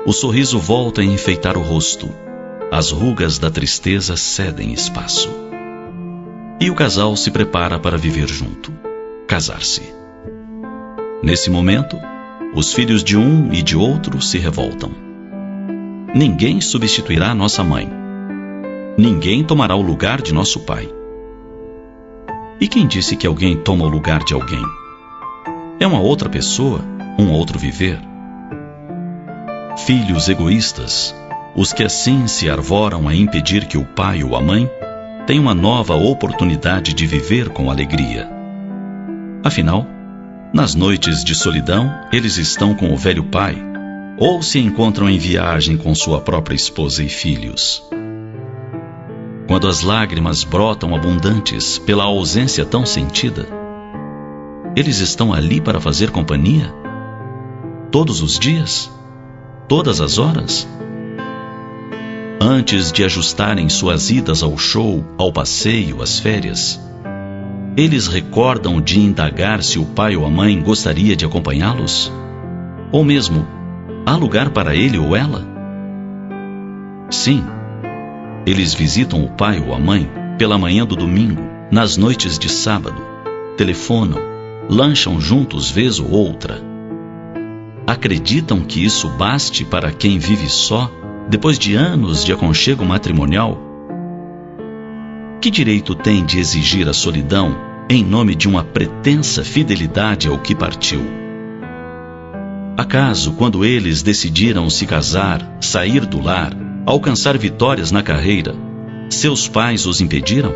O sorriso volta a enfeitar o rosto. As rugas da tristeza cedem espaço. E o casal se prepara para viver junto, casar-se. Nesse momento, os filhos de um e de outro se revoltam. Ninguém substituirá nossa mãe. Ninguém tomará o lugar de nosso pai. E quem disse que alguém toma o lugar de alguém? É uma outra pessoa, um outro viver. Filhos egoístas, os que assim se arvoram a impedir que o pai ou a mãe tenha uma nova oportunidade de viver com alegria. Afinal, nas noites de solidão, eles estão com o velho pai, ou se encontram em viagem com sua própria esposa e filhos. Quando as lágrimas brotam abundantes pela ausência tão sentida, eles estão ali para fazer companhia? Todos os dias? Todas as horas? Antes de ajustarem suas idas ao show, ao passeio, às férias, eles recordam de indagar se o pai ou a mãe gostaria de acompanhá-los? Ou mesmo, há lugar para ele ou ela? Sim, eles visitam o pai ou a mãe pela manhã do domingo, nas noites de sábado, telefonam, lancham juntos vez ou outra. Acreditam que isso baste para quem vive só, depois de anos de aconchego matrimonial? Que direito tem de exigir a solidão em nome de uma pretensa fidelidade ao que partiu? Acaso, quando eles decidiram se casar, sair do lar, alcançar vitórias na carreira, seus pais os impediram?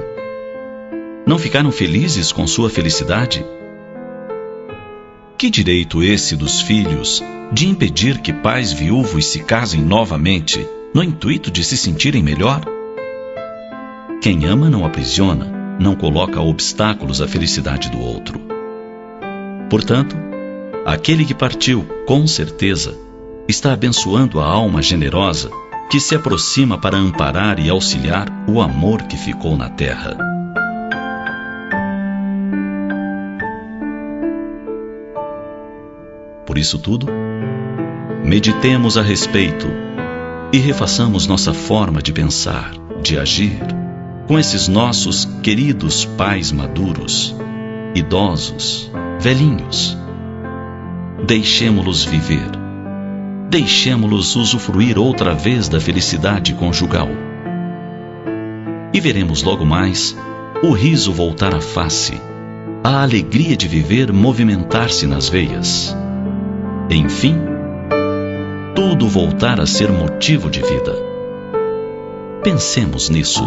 Não ficaram felizes com sua felicidade? Que direito esse dos filhos de impedir que pais viúvos se casem novamente, no intuito de se sentirem melhor? Quem ama não aprisiona, não coloca obstáculos à felicidade do outro. Portanto, aquele que partiu, com certeza, está abençoando a alma generosa que se aproxima para amparar e auxiliar o amor que ficou na terra. Por isso tudo, meditemos a respeito e refaçamos nossa forma de pensar, de agir, com esses nossos queridos pais maduros, idosos, velhinhos. Deixemo-los viver. Deixemo-los usufruir outra vez da felicidade conjugal. E veremos logo mais o riso voltar à face, a alegria de viver movimentar-se nas veias. Enfim, tudo voltar a ser motivo de vida. Pensemos nisso.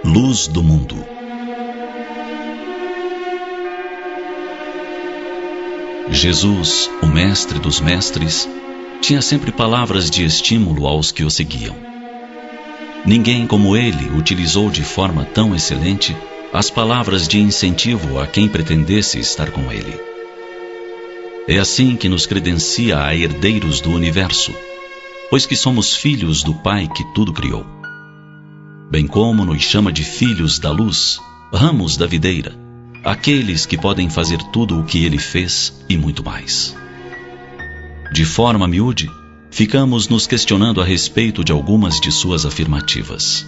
Luz do mundo. Jesus, o Mestre dos Mestres, Tinha sempre palavras de estímulo aos que o seguiam. Ninguém como ele utilizou de forma tão excelente as palavras de incentivo a quem pretendesse estar com ele. É assim que nos credencia a herdeiros do universo, pois que somos filhos do Pai que tudo criou. Bem como nos chama de filhos da luz, ramos da videira, aqueles que podem fazer tudo o que ele fez e muito mais. De forma miúde, ficamos nos questionando a respeito de algumas de suas afirmativas.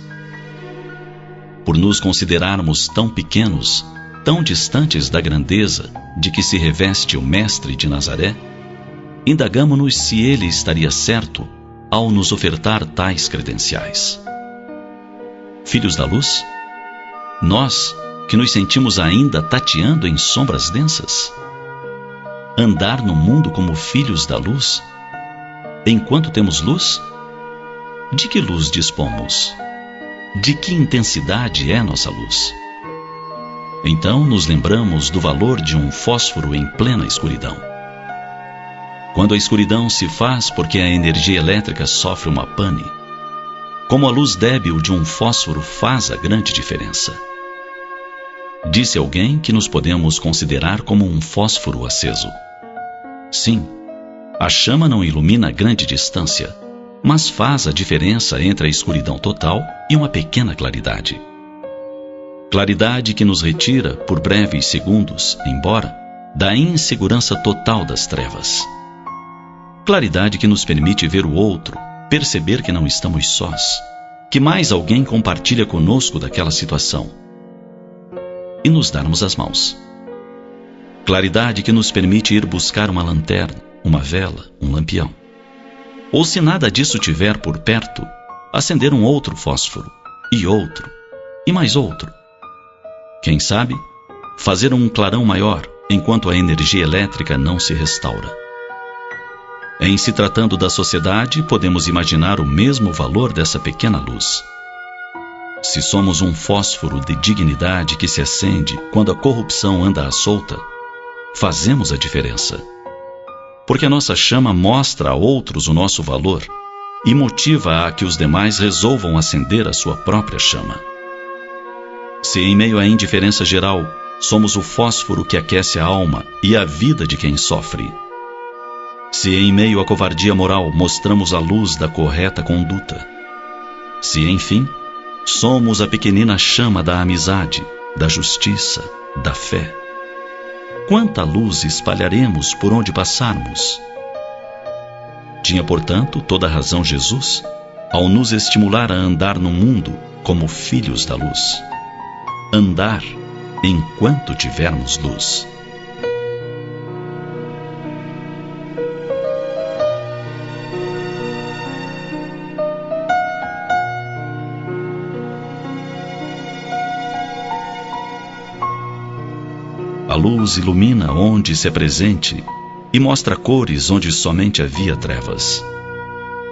Por nos considerarmos tão pequenos, tão distantes da grandeza de que se reveste o Mestre de Nazaré, indagamo-nos se ele estaria certo ao nos ofertar tais credenciais. Filhos da luz? Nós, que nos sentimos ainda tateando em sombras densas? Andar no mundo como filhos da luz? Enquanto temos luz? De que luz dispomos? De que intensidade é nossa luz? Então nos lembramos do valor de um fósforo em plena escuridão. Quando a escuridão se faz porque a energia elétrica sofre uma pane, como a luz débil de um fósforo faz a grande diferença. Disse alguém que nos podemos considerar como um fósforo aceso. Sim, a chama não ilumina a grande distância, mas faz a diferença entre a escuridão total e uma pequena claridade. Claridade que nos retira, por breves segundos, embora, da insegurança total das trevas. Claridade que nos permite ver o outro, perceber que não estamos sós, que mais alguém compartilha conosco daquela situação, e nos darmos as mãos. Claridade que nos permite ir buscar uma lanterna, uma vela, um lampião. Ou se nada disso tiver por perto, acender um outro fósforo, e mais outro. Quem sabe, fazer um clarão maior enquanto a energia elétrica não se restaura. Em se tratando da sociedade, podemos imaginar o mesmo valor dessa pequena luz. Se somos um fósforo de dignidade que se acende quando a corrupção anda à solta, fazemos a diferença. Porque a nossa chama mostra a outros o nosso valor e motiva a que os demais resolvam acender a sua própria chama. Se em meio à indiferença geral, somos o fósforo que aquece a alma e a vida de quem sofre. Se em meio à covardia moral mostramos a luz da correta conduta. Se, enfim, somos a pequenina chama da amizade, da justiça, da fé. Quanta luz espalharemos por onde passarmos? Tinha, portanto, toda a razão Jesus ao nos estimular a andar no mundo como filhos da luz. Andar enquanto tivermos luz. A luz ilumina onde se é presente e mostra cores onde somente havia trevas.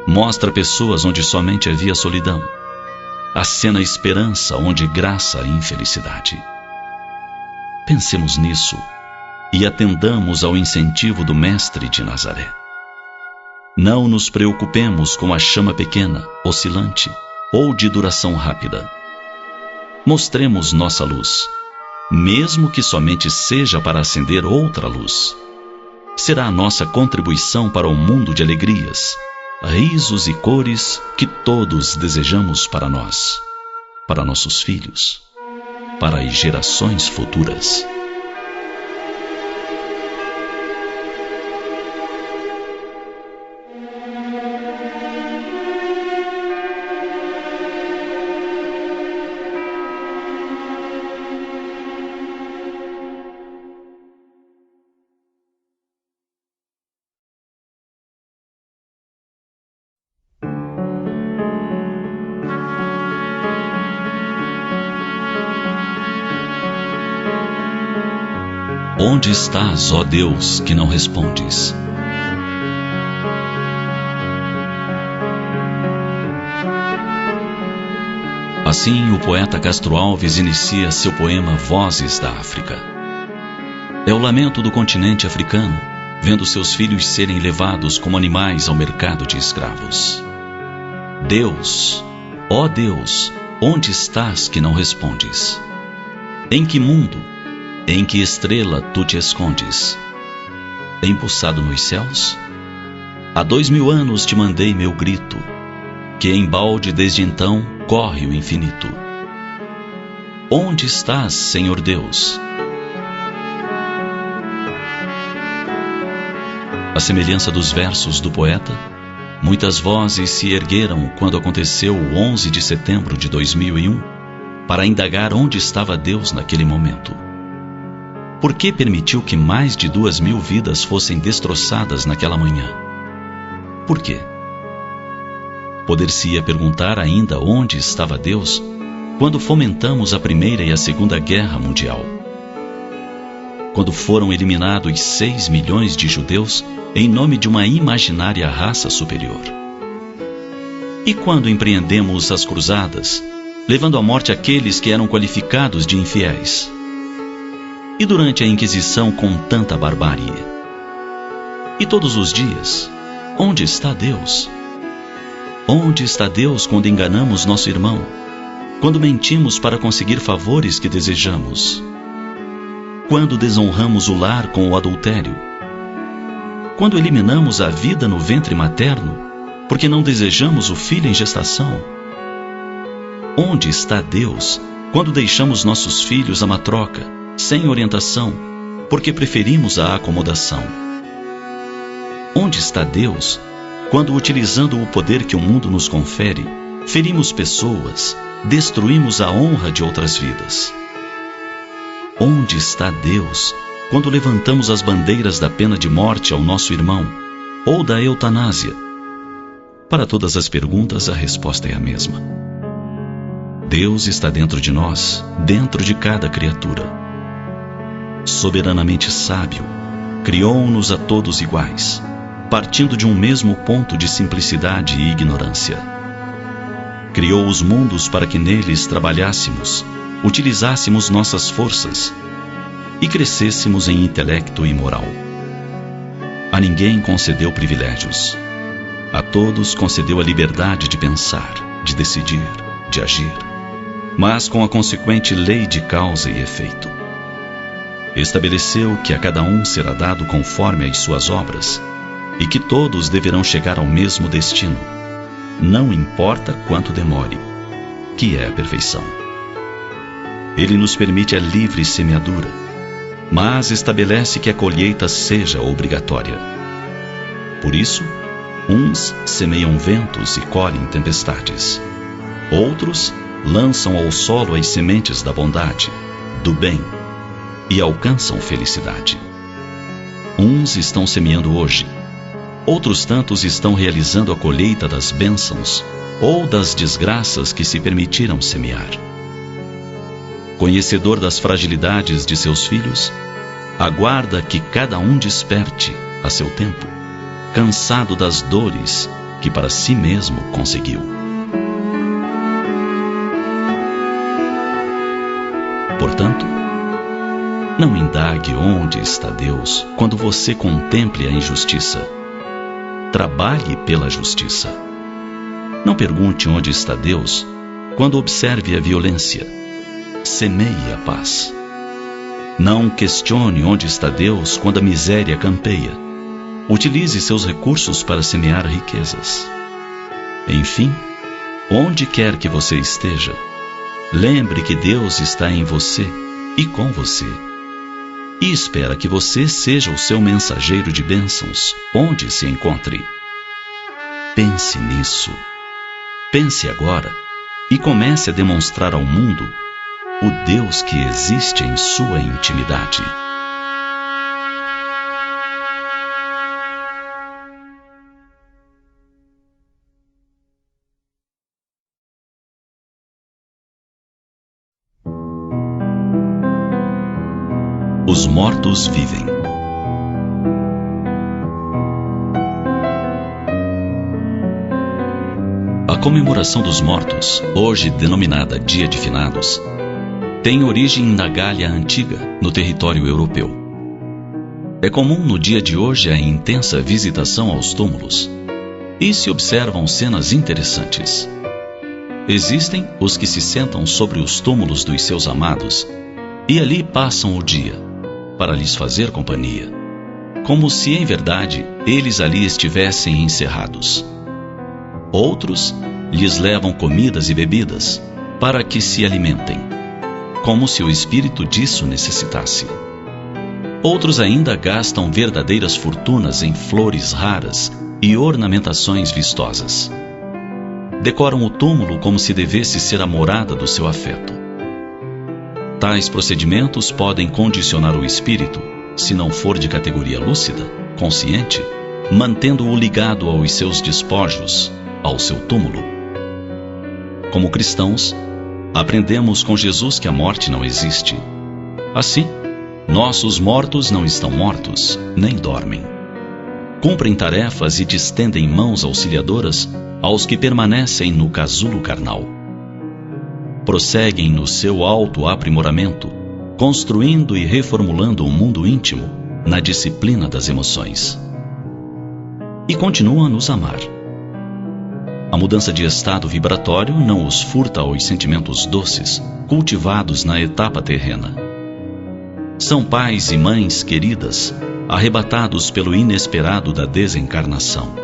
Mostra pessoas onde somente havia solidão. Acena esperança onde graça a infelicidade. Pensemos nisso e atendamos ao incentivo do Mestre de Nazaré. Não nos preocupemos com a chama pequena, oscilante ou de duração rápida. Mostremos nossa luz, mesmo que somente seja para acender outra luz. Será a nossa contribuição para um mundo de alegrias, risos e cores que todos desejamos para nós, para nossos filhos, para as gerações futuras. Onde estás, ó Deus, que não respondes? Assim, o poeta Castro Alves inicia seu poema Vozes da África. É o lamento do continente africano, vendo seus filhos serem levados como animais ao mercado de escravos. Deus, ó Deus, onde estás que não respondes? Em que mundo, em que estrela tu te escondes? Embuçado nos céus? Há 2000 anos te mandei meu grito, que embalde desde então corre o infinito. Onde estás, Senhor Deus? À semelhança dos versos do poeta, muitas vozes se ergueram quando aconteceu o 11 de setembro de 2001 para indagar onde estava Deus naquele momento. Por que permitiu que mais de 2000 vidas fossem destroçadas naquela manhã? Por quê? Poder-se-ia perguntar ainda onde estava Deus quando fomentamos a Primeira e a Segunda Guerra Mundial. Quando foram eliminados 6 milhões de judeus em nome de uma imaginária raça superior. E quando empreendemos as cruzadas, levando à morte aqueles que eram qualificados de infiéis? E durante a Inquisição com tanta barbárie? E todos os dias, onde está Deus? Onde está Deus quando enganamos nosso irmão? Quando mentimos para conseguir favores que desejamos? Quando desonramos o lar com o adultério? Quando eliminamos a vida no ventre materno, porque não desejamos o filho em gestação? Onde está Deus quando deixamos nossos filhos à matroca, sem orientação, porque preferimos a acomodação? Onde está Deus quando, utilizando o poder que o mundo nos confere, ferimos pessoas, destruímos a honra de outras vidas? Onde está Deus quando levantamos as bandeiras da pena de morte ao nosso irmão, ou da eutanásia? Para todas as perguntas, a resposta é a mesma. Deus está dentro de nós, dentro de cada criatura. Soberanamente sábio, criou-nos a todos iguais, partindo de um mesmo ponto de simplicidade e ignorância. Criou os mundos para que neles trabalhássemos, utilizássemos nossas forças e crescêssemos em intelecto e moral. A ninguém concedeu privilégios. A todos concedeu a liberdade de pensar, de decidir, de agir, mas com a consequente lei de causa e efeito. Estabeleceu que a cada um será dado conforme as suas obras e que todos deverão chegar ao mesmo destino, não importa quanto demore, que é a perfeição. Ele nos permite a livre semeadura, mas estabelece que a colheita seja obrigatória. Por isso, uns semeiam ventos e colhem tempestades. Outros lançam ao solo as sementes da bondade, do bem, e alcançam felicidade. Uns estão semeando hoje, outros tantos estão realizando a colheita das bênçãos ou das desgraças que se permitiram semear. Conhecedor das fragilidades de seus filhos, aguarda que cada um desperte a seu tempo, cansado das dores que para si mesmo conseguiu. Portanto, não indague onde está Deus quando você contemple a injustiça. Trabalhe pela justiça. Não pergunte onde está Deus quando observe a violência. Semeie a paz. Não questione onde está Deus quando a miséria campeia. Utilize seus recursos para semear riquezas. Enfim, onde quer que você esteja, lembre que Deus está em você e com você, e espera que você seja o seu mensageiro de bênçãos onde se encontre. Pense nisso. Pense agora e comece a demonstrar ao mundo o Deus que existe em sua intimidade. Os mortos vivem. A comemoração dos mortos, hoje denominada Dia de Finados, tem origem na Gália Antiga, no território europeu. É comum no dia de hoje a intensa visitação aos túmulos, e se observam cenas interessantes. Existem os que se sentam sobre os túmulos dos seus amados e ali passam o dia, para lhes fazer companhia, como se em verdade eles ali estivessem encerrados. Outros lhes levam comidas e bebidas para que se alimentem, como se o espírito disso necessitasse. Outros ainda gastam verdadeiras fortunas em flores raras e ornamentações vistosas. Decoram o túmulo como se devesse ser a morada do seu afeto. Tais procedimentos podem condicionar o espírito, se não for de categoria lúcida, consciente, mantendo-o ligado aos seus despojos, ao seu túmulo. Como cristãos, aprendemos com Jesus que a morte não existe. Assim, nossos mortos não estão mortos, nem dormem. Cumprem tarefas e distendem mãos auxiliadoras aos que permanecem no casulo carnal. Prosseguem no seu autoaprimoramento, construindo e reformulando o mundo íntimo na disciplina das emoções. E continuam a nos amar. A mudança de estado vibratório não os furta aos sentimentos doces, cultivados na etapa terrena. São pais e mães queridas, arrebatados pelo inesperado da desencarnação.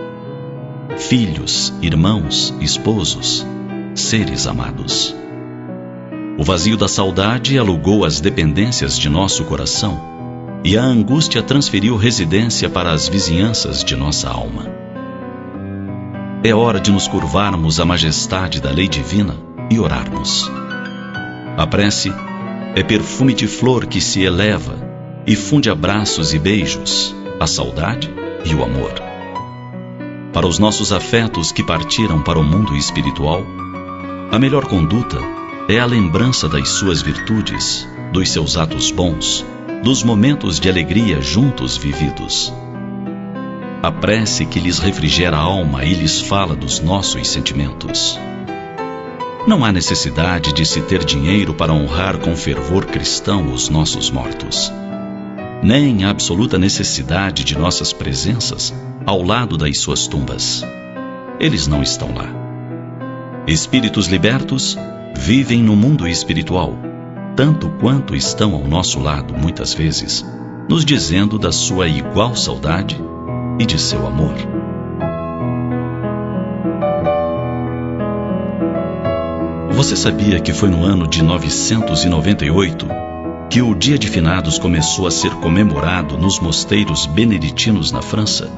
Filhos, irmãos, esposos, seres amados. O vazio da saudade alugou as dependências de nosso coração e a angústia transferiu residência para as vizinhanças de nossa alma. É hora de nos curvarmos à majestade da lei divina e orarmos. A prece é perfume de flor que se eleva e funde abraços e beijos, a saudade e o amor. Para os nossos afetos que partiram para o mundo espiritual, a melhor conduta é a lembrança das suas virtudes, dos seus atos bons, dos momentos de alegria juntos vividos. A prece que lhes refrigera a alma e lhes fala dos nossos sentimentos. Não há necessidade de se ter dinheiro para honrar com fervor cristão os nossos mortos. Nem a absoluta necessidade de nossas presenças ao lado das suas tumbas. Eles não estão lá. Espíritos libertos vivem no mundo espiritual, tanto quanto estão ao nosso lado muitas vezes, nos dizendo da sua igual saudade e de seu amor. Você sabia que foi no ano de 998 que o Dia de Finados começou a ser comemorado nos mosteiros beneditinos na França?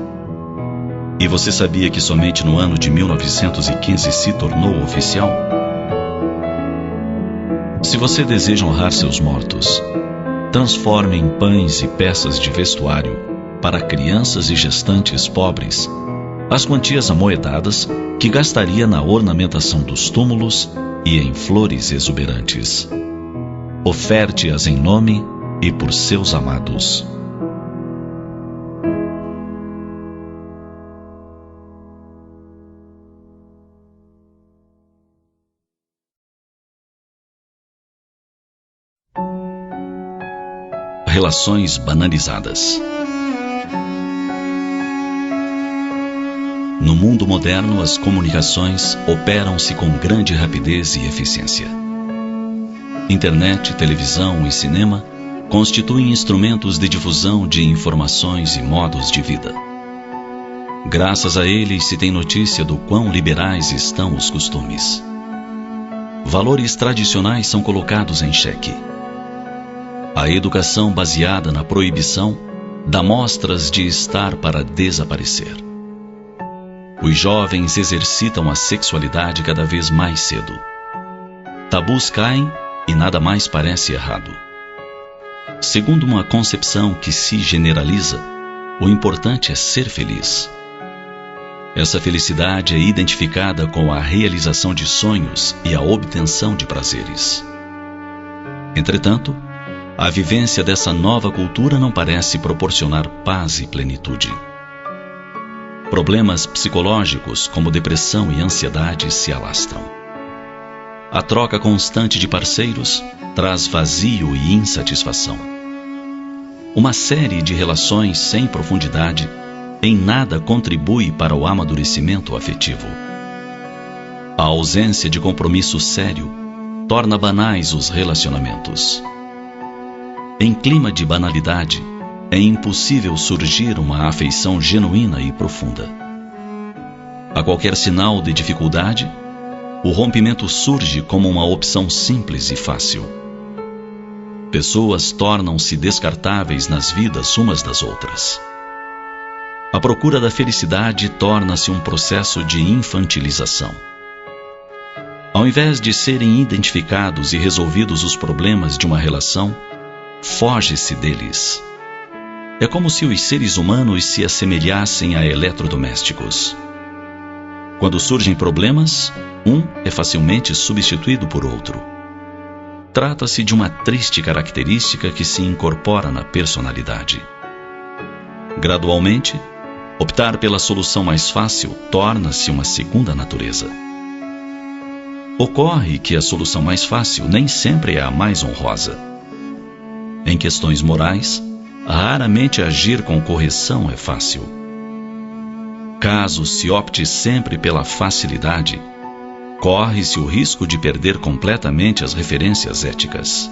E você sabia que somente no ano de 1915 se tornou oficial? Se você deseja honrar seus mortos, transforme em pães e peças de vestuário para crianças e gestantes pobres as quantias amoedadas que gastaria na ornamentação dos túmulos e em flores exuberantes. Oferte-as em nome e por seus amados. Relações banalizadas. No mundo moderno, as comunicações operam-se com grande rapidez e eficiência. Internet, televisão e cinema constituem instrumentos de difusão de informações e modos de vida. Graças a eles se tem notícia do quão liberais estão os costumes. Valores tradicionais são colocados em xeque. A educação baseada na proibição dá mostras de estar para desaparecer. Os jovens exercitam a sexualidade cada vez mais cedo. Tabus caem e nada mais parece errado. Segundo uma concepção que se generaliza, o importante é ser feliz. Essa felicidade é identificada com a realização de sonhos e a obtenção de prazeres. Entretanto, a vivência dessa nova cultura não parece proporcionar paz e plenitude. Problemas psicológicos como depressão e ansiedade se alastram. A troca constante de parceiros traz vazio e insatisfação. uma série de relações sem profundidade em nada contribui para o amadurecimento afetivo. A ausência de compromisso sério torna banais os relacionamentos. Em clima de banalidade, é impossível surgir uma afeição genuína e profunda. A qualquer sinal de dificuldade, o rompimento surge como uma opção simples e fácil. Pessoas tornam-se descartáveis nas vidas umas das outras. A procura da felicidade torna-se um processo de infantilização. Ao invés de serem identificados e resolvidos os problemas de uma relação, foge-se deles. É como se os seres humanos se assemelhassem a eletrodomésticos. Quando surgem problemas, um é facilmente substituído por outro. Trata-se de uma triste característica que se incorpora na personalidade. Gradualmente, optar pela solução mais fácil torna-se uma segunda natureza. Ocorre que a solução mais fácil nem sempre é a mais honrosa. Em questões morais, raramente agir com correção é fácil. Caso se opte sempre pela facilidade, corre-se o risco de perder completamente as referências éticas.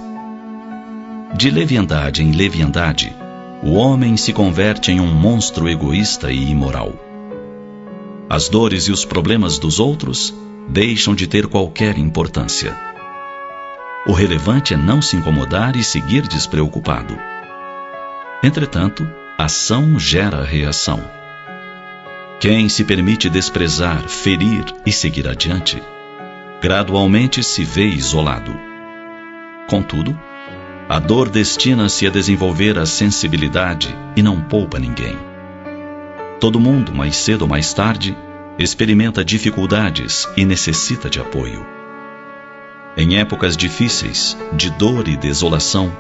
De leviandade em leviandade, o homem se converte em um monstro egoísta e imoral. As dores e os problemas dos outros deixam de ter qualquer importância. O relevante é não se incomodar e seguir despreocupado. Entretanto, ação gera reação. Quem se permite desprezar, ferir e seguir adiante, gradualmente se vê isolado. Contudo, a dor destina-se a desenvolver a sensibilidade e não poupa ninguém. Todo mundo, mais cedo ou mais tarde, experimenta dificuldades e necessita de apoio. Em épocas difíceis, de dor e desolação,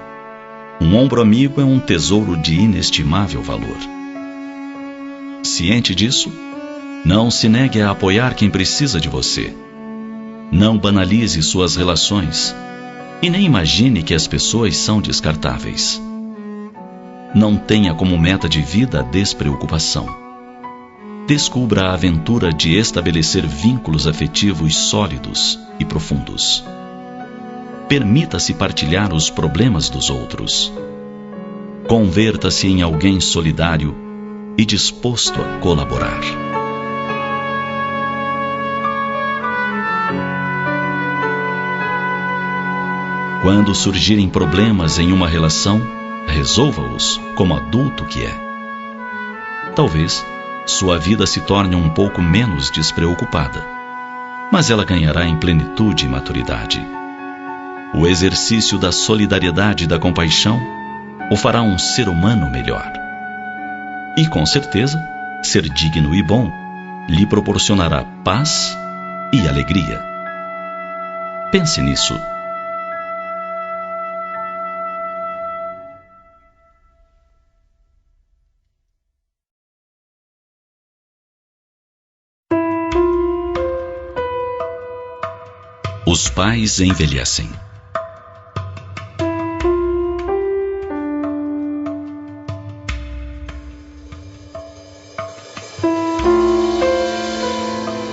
um ombro amigo é um tesouro de inestimável valor. Ciente disso, não se negue a apoiar quem precisa de você. Não banalize suas relações e nem imagine que as pessoas são descartáveis. Não tenha como meta de vida a despreocupação. Descubra a aventura de estabelecer vínculos afetivos sólidos e profundos. Permita-se partilhar os problemas dos outros. Converta-se em alguém solidário e disposto a colaborar. Quando surgirem problemas em uma relação, resolva-os como adulto que é. Talvez sua vida se torne um pouco menos despreocupada, mas ela ganhará em plenitude e maturidade. O exercício da solidariedade e da compaixão o fará um ser humano melhor. E, com certeza, ser digno e bom lhe proporcionará paz e alegria. Pense nisso. Os pais envelhecem.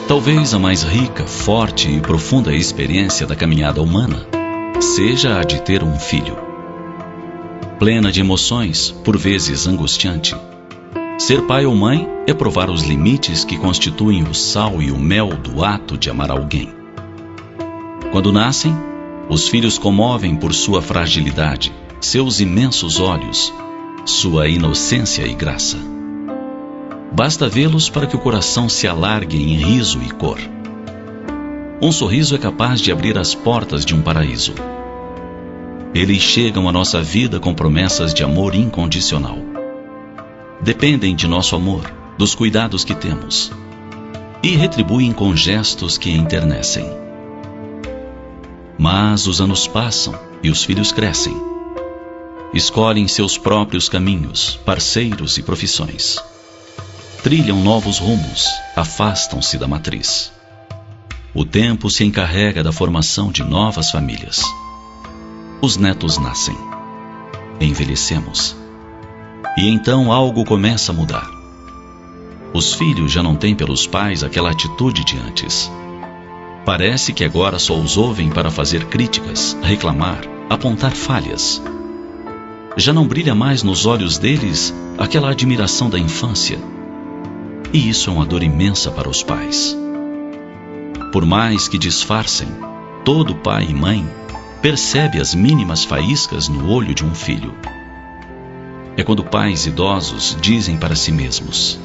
Talvez a mais rica, forte e profunda experiência da caminhada humana seja a de ter um filho. Plena de emoções, por vezes angustiante, ser pai ou mãe é provar os limites que constituem o sal e o mel do ato de amar alguém. Quando nascem, os filhos comovem por sua fragilidade, seus imensos olhos, sua inocência e graça. Basta vê-los para que o coração se alargue em riso e cor. Um sorriso é capaz de abrir as portas de um paraíso. Eles chegam à nossa vida com promessas de amor incondicional. Dependem de nosso amor, dos cuidados que temos, e retribuem com gestos que enternecem. Mas os anos passam e os filhos crescem. Escolhem seus próprios caminhos, parceiros e profissões. Trilham novos rumos, afastam-se da matriz. O tempo se encarrega da formação de novas famílias. Os netos nascem. Envelhecemos. E então algo começa a mudar. Os filhos já não têm pelos pais aquela atitude de antes. Parece que agora só os ouvem para fazer críticas, reclamar, apontar falhas. Já não brilha mais nos olhos deles aquela admiração da infância. E isso é uma dor imensa para os pais. Por mais que disfarcem, todo pai e mãe percebe as mínimas faíscas no olho de um filho. É quando pais idosos dizem para si mesmos: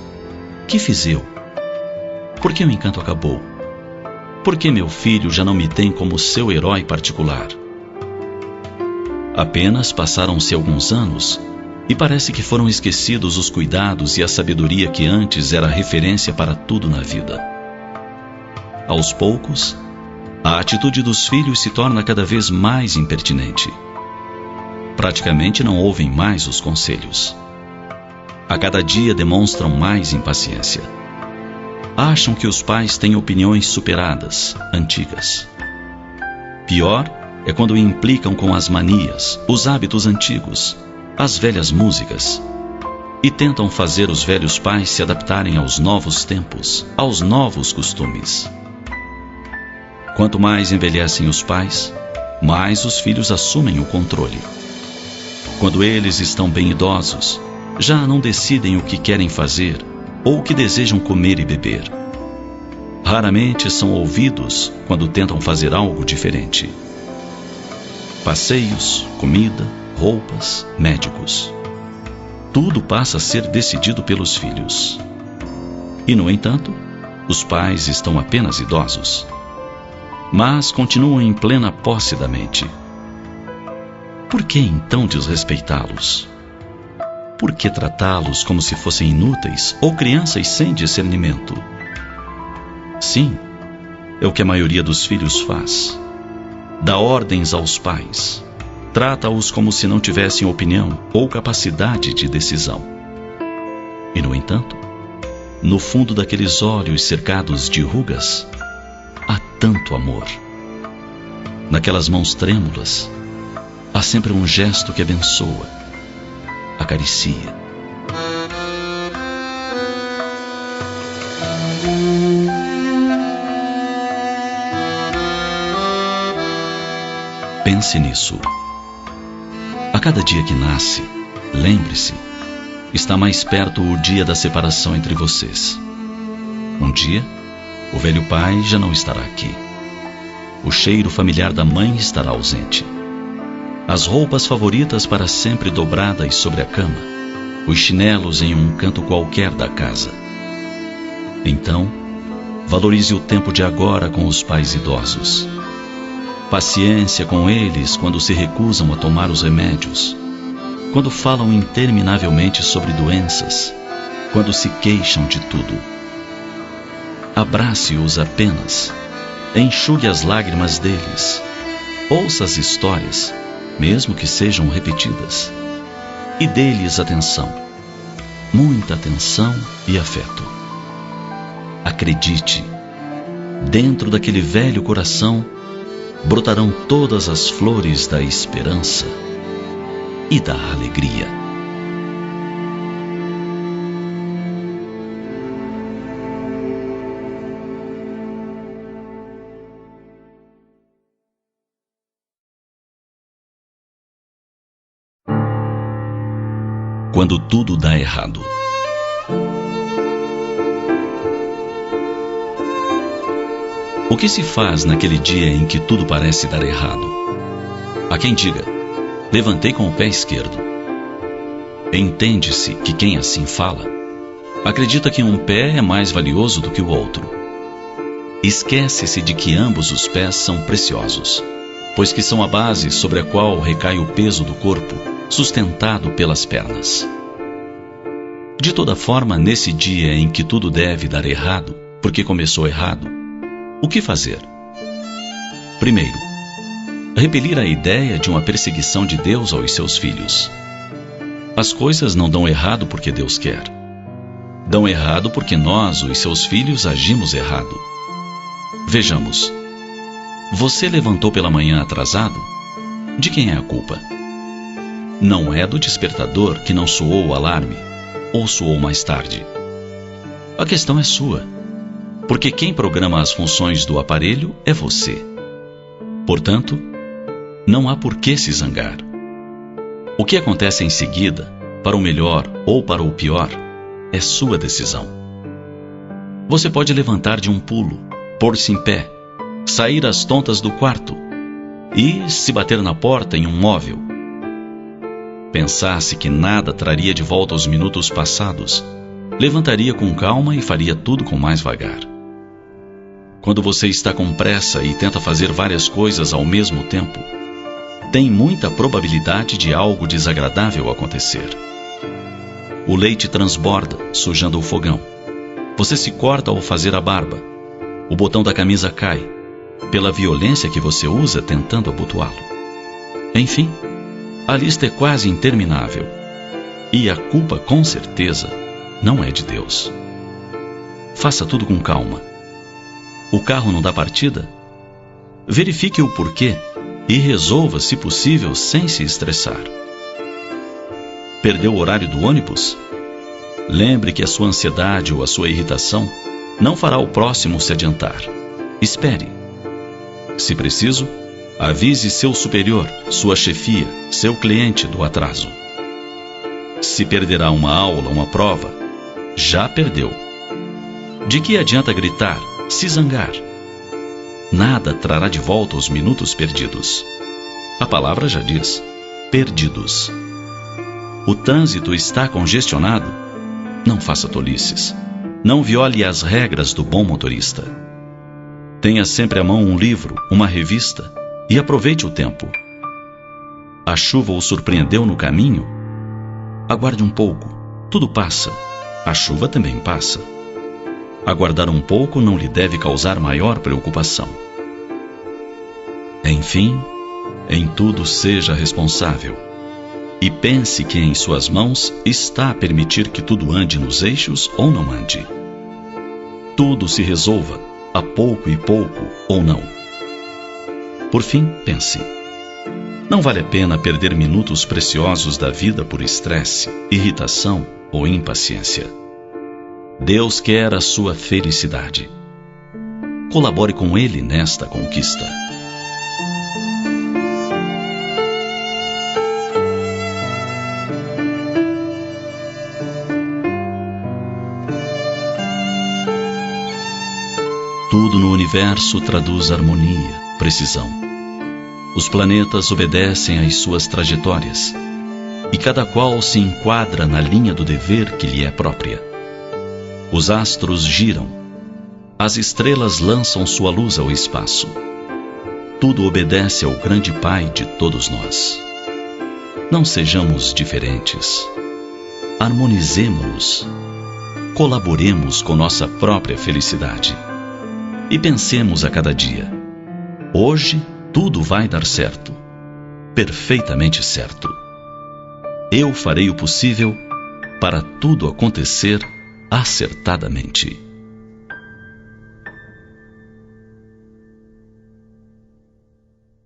que fiz eu? Por que o encanto acabou? Por que meu filho já não me tem como seu herói particular? Apenas passaram-se alguns anos e parece que foram esquecidos os cuidados e a sabedoria que antes era referência para tudo na vida. Aos poucos, a atitude dos filhos se torna cada vez mais impertinente. Praticamente não ouvem mais os conselhos. A cada dia demonstram mais impaciência. Acham que os pais têm opiniões superadas, antigas. Pior é quando implicam com as manias, os hábitos antigos, as velhas músicas, e tentam fazer os velhos pais se adaptarem aos novos tempos, aos novos costumes. Quanto mais envelhecem os pais, mais os filhos assumem o controle. Quando eles estão bem idosos, já não decidem o que querem fazer ou o que desejam comer e beber. Raramente são ouvidos quando tentam fazer algo diferente. Passeios, comida, roupas, médicos. Tudo passa a ser decidido pelos filhos. E, no entanto, os pais estão apenas idosos, mas continuam em plena posse da mente. Por que então desrespeitá-los? Por que tratá-los como se fossem inúteis ou crianças sem discernimento? Sim, é o que a maioria dos filhos faz. Dá ordens aos pais. Trata-os como se não tivessem opinião ou capacidade de decisão. E, no entanto, no fundo daqueles olhos cercados de rugas, há tanto amor. Naquelas mãos trêmulas, há sempre um gesto que abençoa, acaricia. Pense nisso. A cada dia que nasce, lembre-se, está mais perto o dia da separação entre vocês. Um dia, o velho pai já não estará aqui. O cheiro familiar da mãe estará ausente. As roupas favoritas para sempre dobradas sobre a cama, os chinelos em um canto qualquer da casa. Então, valorize o tempo de agora com os pais idosos. Paciência com eles quando se recusam a tomar os remédios, quando falam interminavelmente sobre doenças, quando se queixam de tudo. Abrace-os apenas, enxugue as lágrimas deles, ouça as histórias, mesmo que sejam repetidas, e dê-lhes atenção, muita atenção e afeto. Acredite, dentro daquele velho coração brotarão todas as flores da esperança e da alegria. Quando tudo dá errado. O que se faz naquele dia em que tudo parece dar errado? Há quem diga: levantei com o pé esquerdo. Entende-se que quem assim fala acredita que um pé é mais valioso do que o outro. Esquece-se de que ambos os pés são preciosos, pois que são a base sobre a qual recai o peso do corpo, sustentado pelas pernas. De toda forma, nesse dia em que tudo deve dar errado, porque começou errado, o que fazer? Primeiro, repelir a ideia de uma perseguição de Deus aos seus filhos. As coisas não dão errado porque Deus quer. Dão errado porque nós, os seus filhos, agimos errado. Vejamos. Você levantou pela manhã atrasado? De quem é a culpa? não é do despertador que não soou o alarme, ou soou mais tarde. A questão é sua, porque quem programa as funções do aparelho é você. Portanto, não há por que se zangar. O que acontece em seguida, para o melhor ou para o pior, é sua decisão. Você pode levantar de um pulo, pôr-se em pé, sair às tontas do quarto e se bater na porta em um móvel. Pensasse que nada traria de volta os minutos passados, levantaria com calma e faria tudo com mais vagar. Quando você está com pressa e tenta fazer várias coisas ao mesmo tempo, tem muita probabilidade de algo desagradável acontecer. O leite transborda, sujando o fogão. Você se corta ao fazer a barba. O botão da camisa cai, pela violência que você usa tentando abotoá-lo. Enfim, a lista é quase interminável. E a culpa, com certeza, não é de Deus. Faça tudo com calma. O carro não dá partida? Verifique o porquê e resolva, se possível, sem se estressar. Perdeu o horário do ônibus? Lembre que a sua ansiedade ou a sua irritação não fará o próximo se adiantar. Espere. Se preciso, avise seu superior, sua chefia, seu cliente do atraso. Se perderá uma aula, uma prova, já perdeu. De que adianta gritar, se zangar? Nada trará de volta os minutos perdidos. A palavra já diz, perdidos. O trânsito está congestionado? Não faça tolices. Não viole as regras do bom motorista. Tenha sempre à mão um livro, uma revista e aproveite o tempo. A chuva o surpreendeu no caminho? Aguarde um pouco. Tudo passa. A chuva também passa. Aguardar um pouco não lhe deve causar maior preocupação. Enfim, em tudo seja responsável. E pense que em suas mãos está a permitir que tudo ande nos eixos ou não ande. Tudo se resolva, a pouco e pouco ou não. Por fim, pense. Não vale a pena perder minutos preciosos da vida por estresse, irritação ou impaciência. Deus quer a sua felicidade. Colabore com Ele nesta conquista. Tudo no universo traduz harmonia, precisão. Os planetas obedecem às suas trajetórias, e cada qual se enquadra na linha do dever que lhe é própria. Os astros giram, as estrelas lançam sua luz ao espaço. Tudo obedece ao grande Pai de todos nós. Não sejamos diferentes. Harmonizemo-nos. Colaboremos com nossa própria felicidade. E pensemos a cada dia: hoje tudo vai dar certo, perfeitamente certo. Eu farei o possível para tudo acontecer acertadamente.